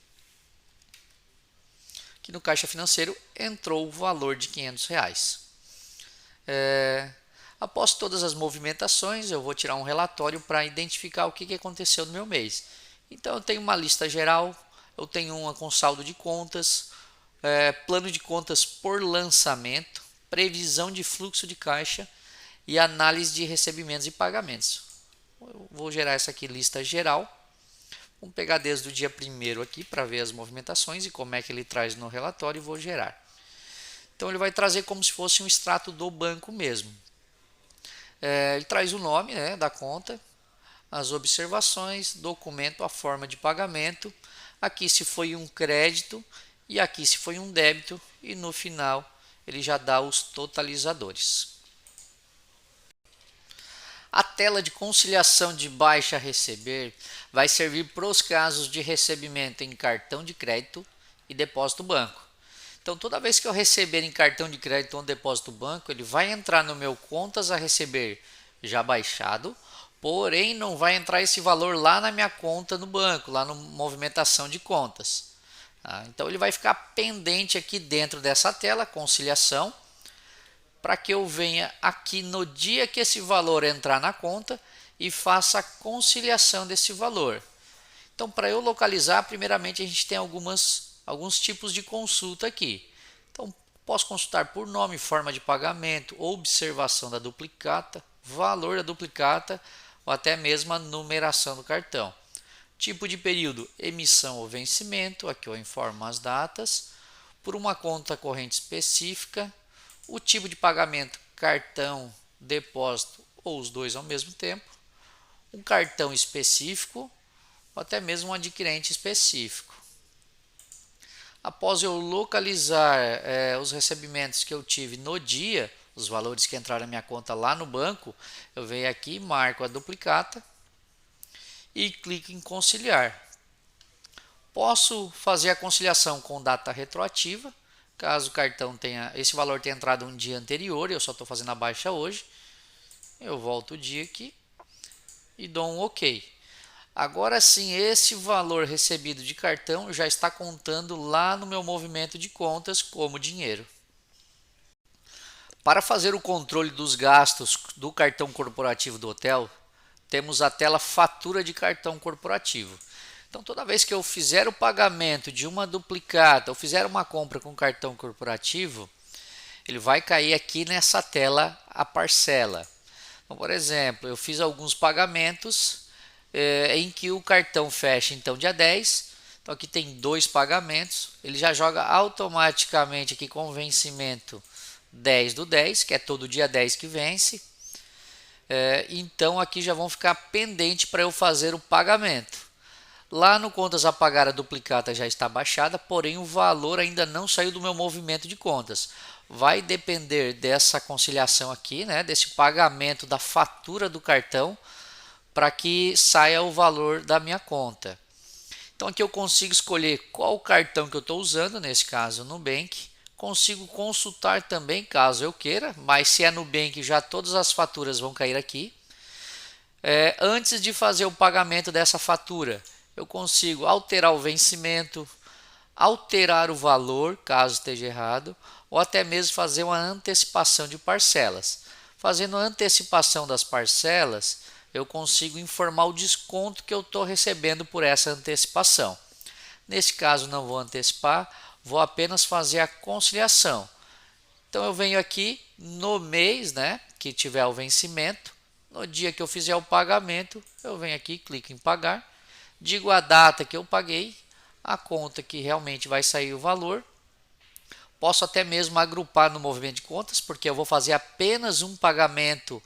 Aqui no caixa financeiro entrou o valor de R$ 500. Após todas as movimentações, eu vou tirar um relatório para identificar o que aconteceu no meu mês. Então eu tenho uma lista geral, eu tenho uma com saldo de contas, plano de contas por lançamento, previsão de fluxo de caixa e análise de recebimentos e pagamentos. Eu vou gerar essa aqui, lista geral. Vamos pegar desde o dia 1º aqui para ver as movimentações e como é que ele traz no relatório e vou gerar. Então ele vai trazer como se fosse um extrato do banco mesmo. Ele traz o nome, né, da conta, as observações, documento, a forma de pagamento, aqui se foi um crédito e aqui se foi um débito, e no final ele já dá os totalizadores. A tela de conciliação de baixa a receber vai servir para os casos de recebimento em cartão de crédito e depósito banco. Então, toda vez que eu receber em cartão de crédito ou depósito banco, ele vai entrar no meu contas a receber já baixado, porém não vai entrar esse valor lá na minha conta no banco, lá no movimentação de contas. Então, ele vai ficar pendente aqui dentro dessa tela, conciliação, para que eu venha aqui no dia que esse valor entrar na conta e faça a conciliação desse valor. Então, para eu localizar, primeiramente a gente tem alguns tipos de consulta aqui. Então, posso consultar por nome, forma de pagamento, observação da duplicata, valor da duplicata ou até mesmo a numeração do cartão. Tipo de período, emissão ou vencimento, aqui eu informo as datas, por uma conta corrente específica, o tipo de pagamento, cartão, depósito ou os dois ao mesmo tempo, um cartão específico ou até mesmo um adquirente específico. Após eu localizar os recebimentos que eu tive no dia, os valores que entraram na minha conta lá no banco, eu venho aqui, marco a duplicata e clico em conciliar. Posso fazer a conciliação com data retroativa, caso o cartão tenha, esse valor tenha entrado um dia anterior, eu só estou fazendo a baixa hoje. Eu volto o dia aqui e dou um OK. Agora sim, esse valor recebido de cartão já está contando lá no meu movimento de contas como dinheiro. Para fazer o controle dos gastos do cartão corporativo do hotel, temos a tela fatura de cartão corporativo. Então, toda vez que eu fizer o pagamento de uma duplicata ou fizer uma compra com cartão corporativo, ele vai cair aqui nessa tela a parcela. Então, por exemplo, eu fiz alguns pagamentos em que o cartão fecha então dia 10. Então, aqui tem 2 pagamentos. Ele já joga automaticamente aqui com vencimento 10/10, que é todo dia 10 que vence. Então, aqui já vão ficar pendente para eu fazer o pagamento. Lá no contas a pagar, a duplicata já está baixada, porém o valor ainda não saiu do meu movimento de contas. Vai depender dessa conciliação aqui, né, desse pagamento da fatura do cartão, para que saia o valor da minha conta. Então aqui eu consigo escolher qual cartão que eu estou usando, nesse caso Nubank. Consigo consultar também, caso eu queira, mas se é Nubank já todas as faturas vão cair aqui. Antes de fazer o pagamento dessa fatura, eu consigo alterar o vencimento, alterar o valor, caso esteja errado, ou até mesmo fazer uma antecipação de parcelas. Fazendo a antecipação das parcelas, eu consigo informar o desconto que eu estou recebendo por essa antecipação. Nesse caso, não vou antecipar, vou apenas fazer a conciliação. Então, eu venho aqui no mês, né, que tiver o vencimento. No dia que eu fizer o pagamento, eu venho aqui, clico em pagar. Digo a data que eu paguei, a conta que realmente vai sair o valor. Posso até mesmo agrupar no movimento de contas, porque eu vou fazer apenas um pagamento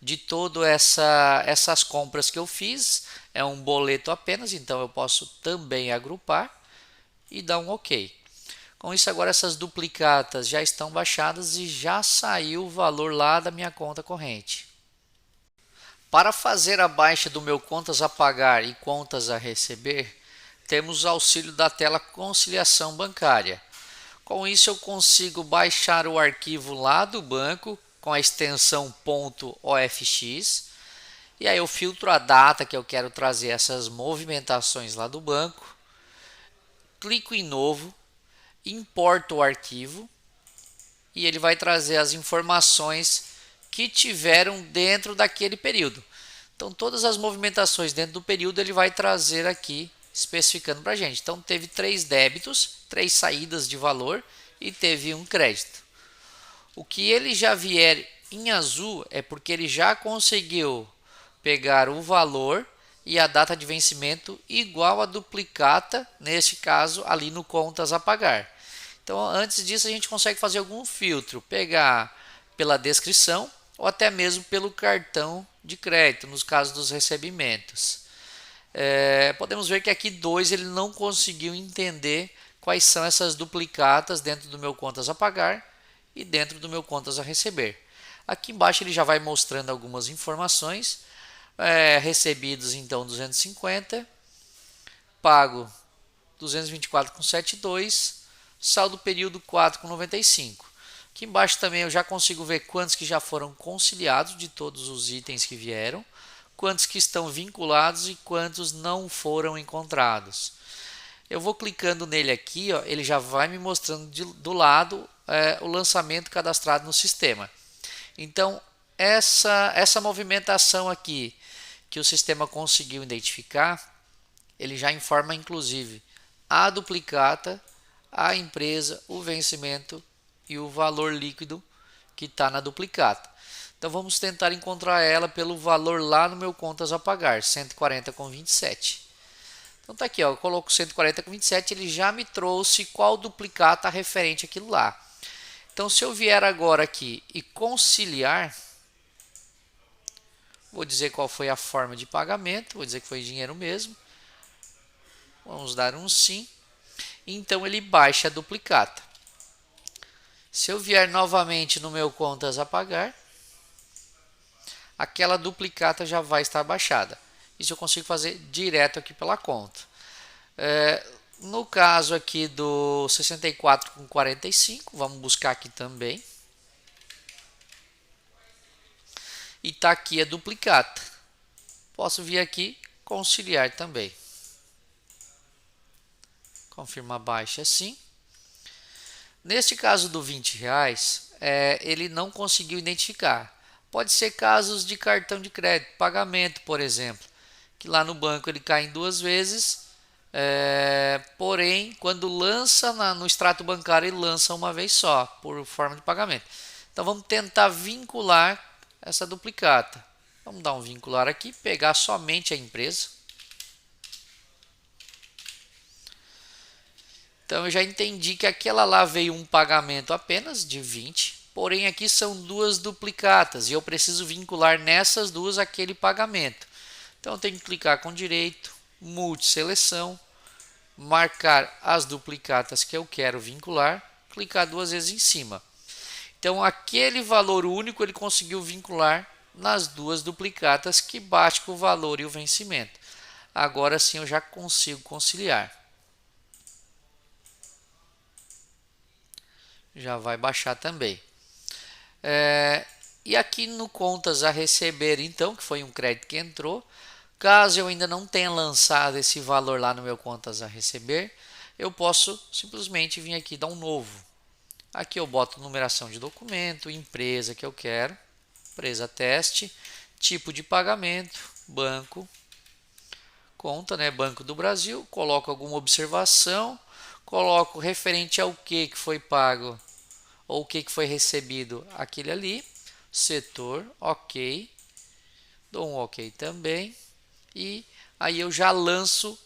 de todas essas compras que eu fiz. É um boleto apenas, então eu posso também agrupar e dar um OK. Com isso, agora essas duplicatas já estão baixadas e já saiu o valor lá da minha conta corrente. Para fazer a baixa do meu contas a pagar e contas a receber, temos o auxílio da tela conciliação bancária. Com isso eu consigo baixar o arquivo lá do banco com a extensão .ofx e aí eu filtro a data que eu quero trazer essas movimentações lá do banco, clico em novo, importo o arquivo e ele vai trazer as informações que tiveram dentro daquele período. Então todas as movimentações dentro do período ele vai trazer aqui especificando para a gente. Então teve 3 débitos, 3 saídas de valor e teve um crédito. O que ele já vier em azul é porque ele já conseguiu pegar o valor e a data de vencimento igual a duplicata, neste caso ali no contas a pagar. Então antes disso a gente consegue fazer algum filtro, pegar pela descrição ou até mesmo pelo cartão de crédito, nos casos dos recebimentos. Podemos ver que aqui 2 ele não conseguiu entender quais são essas duplicatas dentro do meu contas a pagar e dentro do meu contas a receber. Aqui embaixo ele já vai mostrando algumas informações, recebidos então 250, pago 224,72, saldo período 4,95. Aqui embaixo também eu já consigo ver quantos que já foram conciliados de todos os itens que vieram, quantos que estão vinculados e quantos não foram encontrados. Eu vou clicando nele aqui, ó, ele já vai me mostrando do lado o lançamento cadastrado no sistema. Então essa movimentação aqui que o sistema conseguiu identificar, ele já informa inclusive a duplicata, a empresa, o vencimento e o valor líquido que está na duplicata. Então vamos tentar encontrar ela pelo valor lá no meu contas a pagar, 140,27. Então tá aqui, ó, eu coloco 140,27, ele já me trouxe qual duplicata referente àquilo lá. Então se eu vier agora aqui e conciliar, vou dizer qual foi a forma de pagamento, vou dizer que foi dinheiro mesmo. Vamos dar um sim. Então ele baixa a duplicata. Se eu vier novamente no meu contas a pagar, aquela duplicata já vai estar baixada. Isso eu consigo fazer direto aqui pela conta. No caso aqui do 64,45, vamos buscar aqui também. E está aqui a duplicata. Posso vir aqui conciliar também. Confirma baixa sim. Neste caso do R$20, ele não conseguiu identificar. Pode ser casos de cartão de crédito, pagamento, por exemplo, que lá no banco ele cai em 2 vezes, porém, quando lança no extrato bancário, ele lança uma vez só, por forma de pagamento. Então vamos tentar vincular essa duplicata. Vamos dar um vincular aqui, pegar somente a empresa. Então eu já entendi que aquela lá veio um pagamento apenas de 20, porém aqui são 2 duplicatas e eu preciso vincular nessas duas aquele pagamento. Então eu tenho que clicar com direito, multiseleção, marcar as duplicatas que eu quero vincular, clicar 2 vezes em cima. Então aquele valor único ele conseguiu vincular nas 2 duplicatas que bate com o valor e o vencimento. Agora sim eu já consigo conciliar. Já vai baixar também. E aqui no contas a receber, então, que foi um crédito que entrou, caso eu ainda não tenha lançado esse valor lá no meu contas a receber, eu posso simplesmente vir aqui dar um novo. Aqui eu boto numeração de documento, empresa que eu quero, empresa teste, tipo de pagamento, banco, conta, né, Banco do Brasil, coloco alguma observação, coloco referente ao que foi pago ou o que foi recebido aquele ali, setor, ok, dou um ok também e aí eu já lanço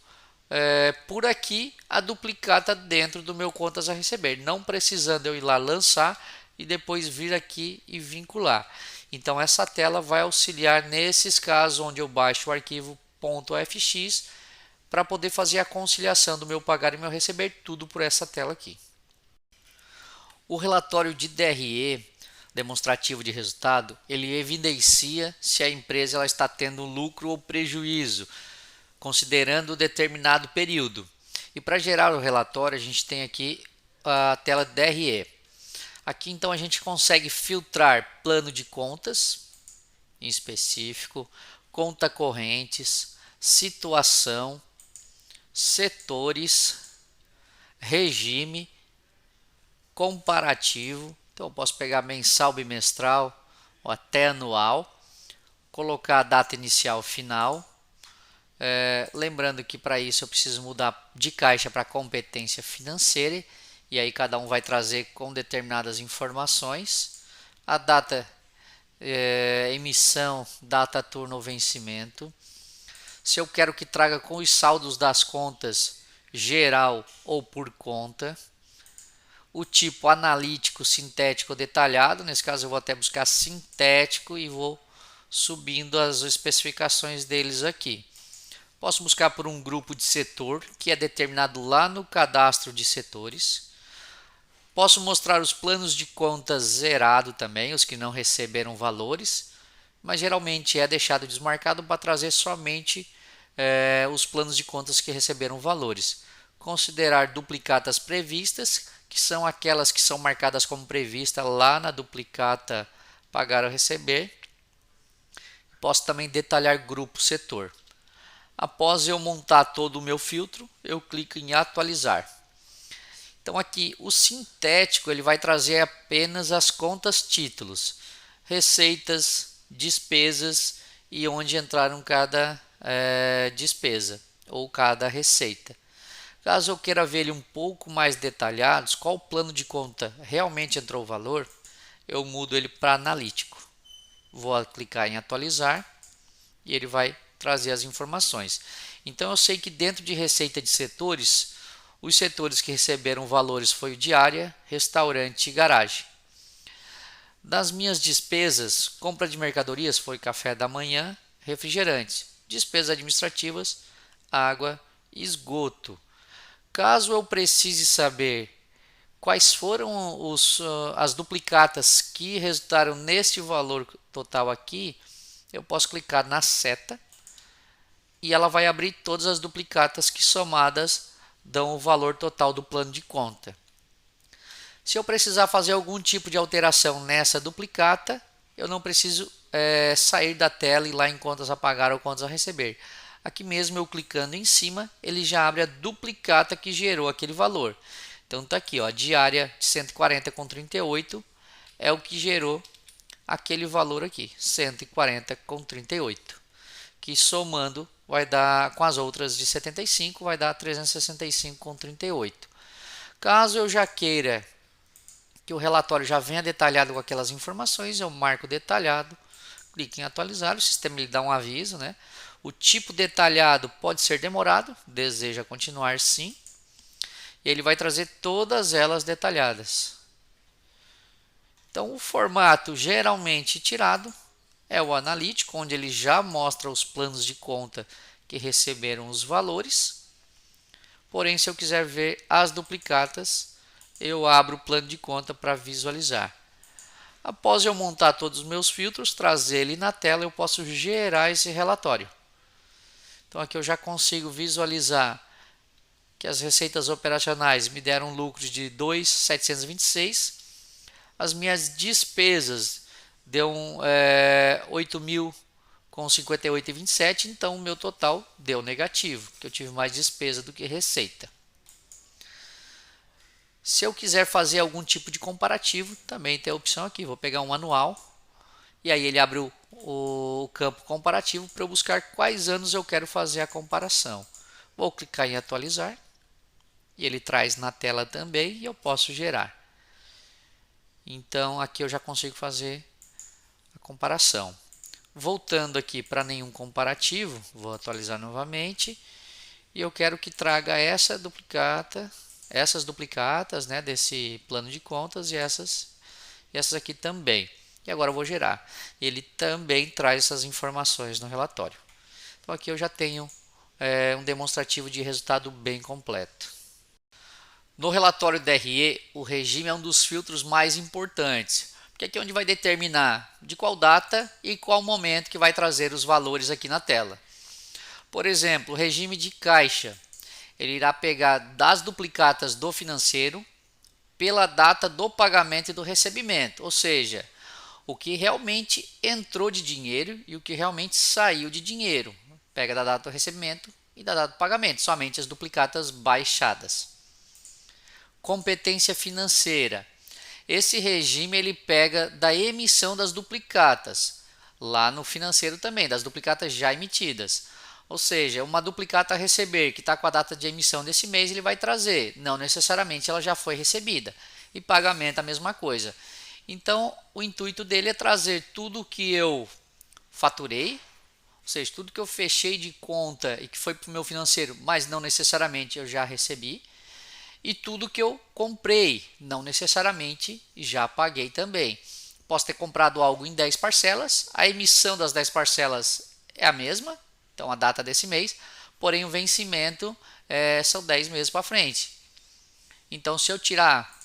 por aqui a duplicata dentro do meu contas a receber, não precisando eu ir lá lançar e depois vir aqui e vincular. Então essa tela vai auxiliar nesses casos onde eu baixo o arquivo .fx para poder fazer a conciliação do meu pagar e meu receber, tudo por essa tela aqui. O relatório de DRE, demonstrativo de resultado, ele evidencia se a empresa ela está tendo lucro ou prejuízo. considerando determinado período. E para gerar o relatório, a gente tem aqui a tela DRE. Aqui então a gente consegue filtrar plano de contas em específico, conta correntes, situação, setores, regime, comparativo. Então eu posso pegar mensal, bimestral ou até anual, colocar a data inicial final. Lembrando que para isso eu preciso mudar de caixa para competência financeira, e aí cada um vai trazer com determinadas informações. A data emissão, data, turno ou vencimento. Se eu quero que traga com os saldos das contas geral ou por conta. O tipo analítico, sintético ou detalhado. Nesse caso eu vou até buscar sintético e vou subindo as especificações deles aqui. Posso buscar por um grupo de setor, que é determinado lá no cadastro de setores. Posso mostrar os planos de contas zerado também, os que não receberam valores, mas geralmente é deixado desmarcado para trazer somente os planos de contas que receberam valores. Considerar duplicatas previstas, que são aquelas que são marcadas como prevista lá na duplicata pagar ou receber. Posso também detalhar grupo setor. Após eu montar todo o meu filtro, eu clico em atualizar. Então aqui o sintético ele vai trazer apenas as contas títulos, receitas, despesas e onde entraram cada despesa ou cada receita. Caso eu queira ver ele um pouco mais detalhados, qual plano de conta realmente entrou o valor, eu mudo ele para analítico. Vou clicar em atualizar e ele vai trazer as informações. Então eu sei que dentro de receita de setores, os setores que receberam valores foi o diária, restaurante e garagem. Das minhas despesas, compra de mercadorias foi café da manhã, refrigerantes, despesas administrativas, água e esgoto. Caso eu precise saber quais foram as duplicatas que resultaram neste valor total aqui, eu posso clicar na seta e ela vai abrir todas as duplicatas que somadas dão o valor total do plano de conta. Se eu precisar fazer algum tipo de alteração nessa duplicata, eu não preciso sair da tela e ir lá em contas a pagar ou contas a receber. Aqui mesmo eu clicando em cima, ele já abre a duplicata que gerou aquele valor. Então está aqui, ó, diária de 140,38 é o que gerou aquele valor aqui, 140,38, que somando vai dar com as outras de 75, vai dar 365,38. Caso eu já queira que o relatório já venha detalhado com aquelas informações, eu marco detalhado, clique em atualizar, o sistema lhe dá um aviso, né? O tipo detalhado pode ser demorado, deseja continuar sim, e ele vai trazer todas elas detalhadas. Então o formato geralmente tirado é o analítico, onde ele já mostra os planos de conta que receberam os valores. Porém, se eu quiser ver as duplicatas, eu abro o plano de conta para visualizar. Após eu montar todos os meus filtros, trazer ele na tela, eu posso gerar esse relatório. Então aqui eu já consigo visualizar que as receitas operacionais me deram lucros de 2.726. As minhas despesas deu 8.000 com 58,27, então o meu total deu negativo, porque eu tive mais despesa do que receita. Se eu quiser fazer algum tipo de comparativo, também tem a opção aqui. Vou pegar um anual e aí ele abre o campo comparativo para eu buscar quais anos eu quero fazer a comparação. Vou clicar em atualizar e ele traz na tela também e eu posso gerar. Então aqui eu já consigo fazer a comparação. Voltando aqui para nenhum comparativo, vou atualizar novamente e eu quero que traga essas duplicatas, né, desse plano de contas e essas aqui também. E agora eu vou gerar. Ele também traz essas informações no relatório. Então aqui eu já tenho um demonstrativo de resultado bem completo. No relatório DRE, o regime é um dos filtros mais importantes, porque aqui é onde vai determinar de qual data e qual momento que vai trazer os valores aqui na tela. Por exemplo, o regime de caixa, ele irá pegar das duplicatas do financeiro pela data do pagamento e do recebimento, ou seja, o que realmente entrou de dinheiro e o que realmente saiu de dinheiro. Pega da data do recebimento e da data do pagamento, somente as duplicatas baixadas. Competência financeira. Esse regime ele pega da emissão das duplicatas, lá no financeiro também, das duplicatas já emitidas. Ou seja, uma duplicata a receber que está com a data de emissão desse mês, ele vai trazer. Não necessariamente ela já foi recebida. E pagamento a mesma coisa. Então, o intuito dele é trazer tudo que eu faturei, ou seja, tudo que eu fechei de conta e que foi para o meu financeiro, mas não necessariamente eu já recebi. E tudo que eu comprei, não necessariamente já paguei também. Posso ter comprado algo em 10 parcelas, a emissão das 10 parcelas é a mesma, então a data desse mês, porém o vencimento são 10 meses para frente. Então, se eu tirar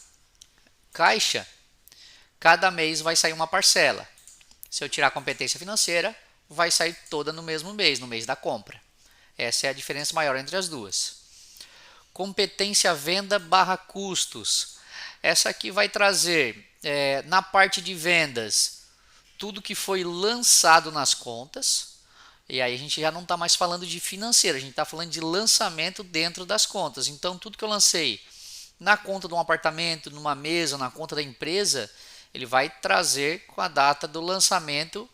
caixa, cada mês vai sair uma parcela. Se eu tirar competência financeira, vai sair toda no mesmo mês, no mês da compra. Essa é a diferença maior entre as duas. Competência venda barra custos. Essa aqui vai trazer na parte de vendas tudo que foi lançado nas contas. E aí a gente já não está mais falando de financeiro, a gente está falando de lançamento dentro das contas. Então tudo que eu lancei na conta de um apartamento, numa mesa, na conta da empresa, ele vai trazer com a data do lançamento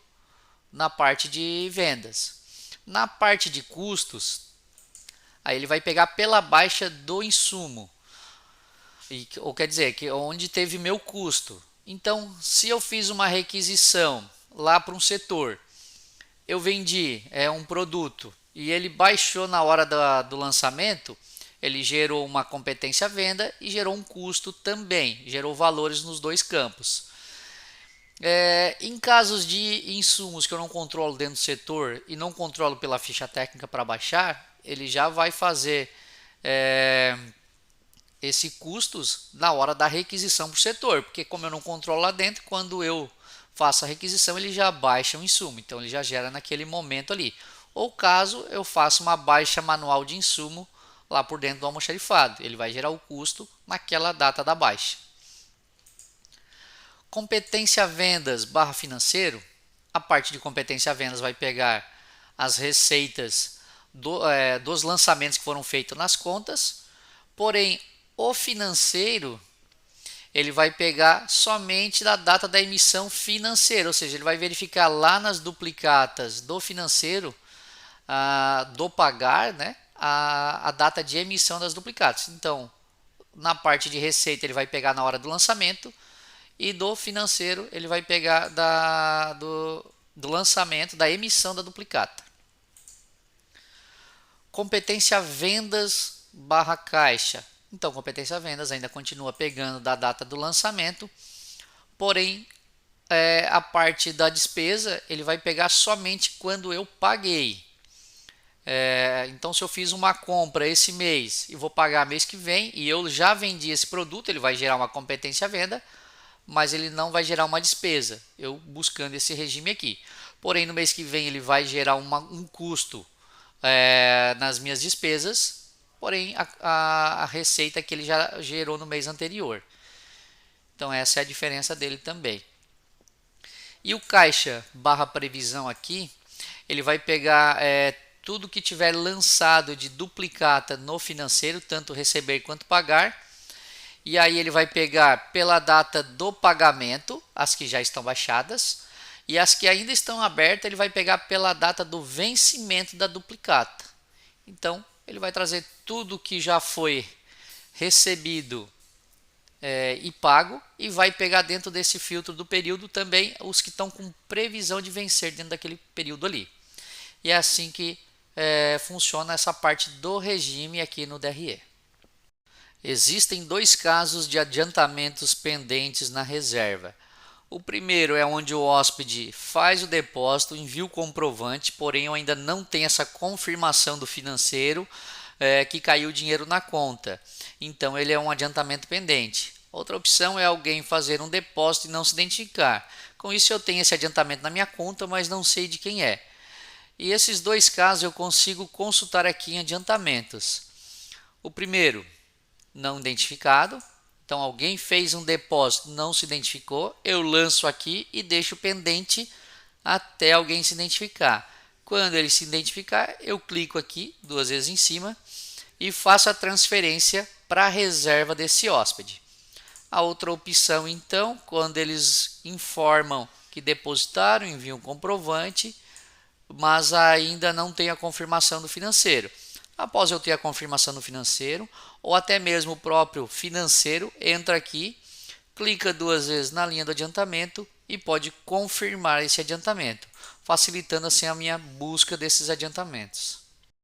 na parte de vendas. Na parte de custos, aí ele vai pegar pela baixa do insumo, ou quer dizer, que onde teve meu custo. Então, se eu fiz uma requisição lá para um setor, eu vendi um produto e ele baixou na hora do lançamento, ele gerou uma competência venda e gerou um custo também, gerou valores nos dois campos. Em casos de insumos que eu não controlo dentro do setor e não controlo pela ficha técnica para baixar, ele já vai fazer esse custos na hora da requisição para o setor, porque como eu não controlo lá dentro, quando eu faço a requisição ele já baixa o insumo, então ele já gera naquele momento ali. Ou caso eu faça uma baixa manual de insumo lá por dentro do almoxarifado, ele vai gerar o custo naquela data da baixa. Competência vendas barra financeiro, a parte de competência vendas vai pegar as receitas dos lançamentos que foram feitos nas contas, porém o financeiro ele vai pegar somente da data da emissão financeira, ou seja, ele vai verificar lá nas duplicatas do financeiro, do pagar, né, a data de emissão das duplicatas. Então, na parte de receita ele vai pegar na hora do lançamento e do financeiro ele vai pegar do lançamento, da emissão da duplicata. Competência vendas barra caixa. Então, competência vendas ainda continua pegando da data do lançamento, porém a parte da despesa ele vai pegar somente quando eu paguei. Então, se eu fiz uma compra esse mês e vou pagar mês que vem e eu já vendi esse produto, ele vai gerar uma competência venda, mas ele não vai gerar uma despesa, eu buscando esse regime aqui. Porém, no mês que vem ele vai gerar um custo nas minhas despesas, porém a receita que ele já gerou no mês anterior. Então essa é a diferença dele também. E o caixa barra previsão aqui, ele vai pegar tudo que tiver lançado de duplicata no financeiro, tanto receber quanto pagar. E aí ele vai pegar pela data do pagamento, as que já estão baixadas, e as que ainda estão abertas ele vai pegar pela data do vencimento da duplicata. Então ele vai trazer tudo que já foi recebido e pago e vai pegar dentro desse filtro do período também os que estão com previsão de vencer dentro daquele período ali. E é assim que funciona essa parte do regime aqui no DRE. Existem dois casos de adiantamentos pendentes na reserva. O primeiro é onde o hóspede faz o depósito, envia o comprovante, porém eu ainda não tenho essa confirmação do financeiro que caiu o dinheiro na conta. Então ele é um adiantamento pendente. Outra opção é alguém fazer um depósito e não se identificar. Com isso eu tenho esse adiantamento na minha conta, mas não sei de quem é. E esses dois casos eu consigo consultar aqui em adiantamentos. O primeiro, não identificado. Então alguém fez um depósito, não se identificou, eu lanço aqui e deixo pendente até alguém se identificar. Quando ele se identificar, eu clico aqui 2 vezes em cima e faço a transferência para a reserva desse hóspede. A outra opção, então, quando eles informam que depositaram, enviam um comprovante, mas ainda não tem a confirmação do financeiro. Após eu ter a confirmação do financeiro, ou até mesmo o próprio financeiro entra aqui, clica 2 vezes na linha do adiantamento e pode confirmar esse adiantamento, facilitando assim a minha busca desses adiantamentos.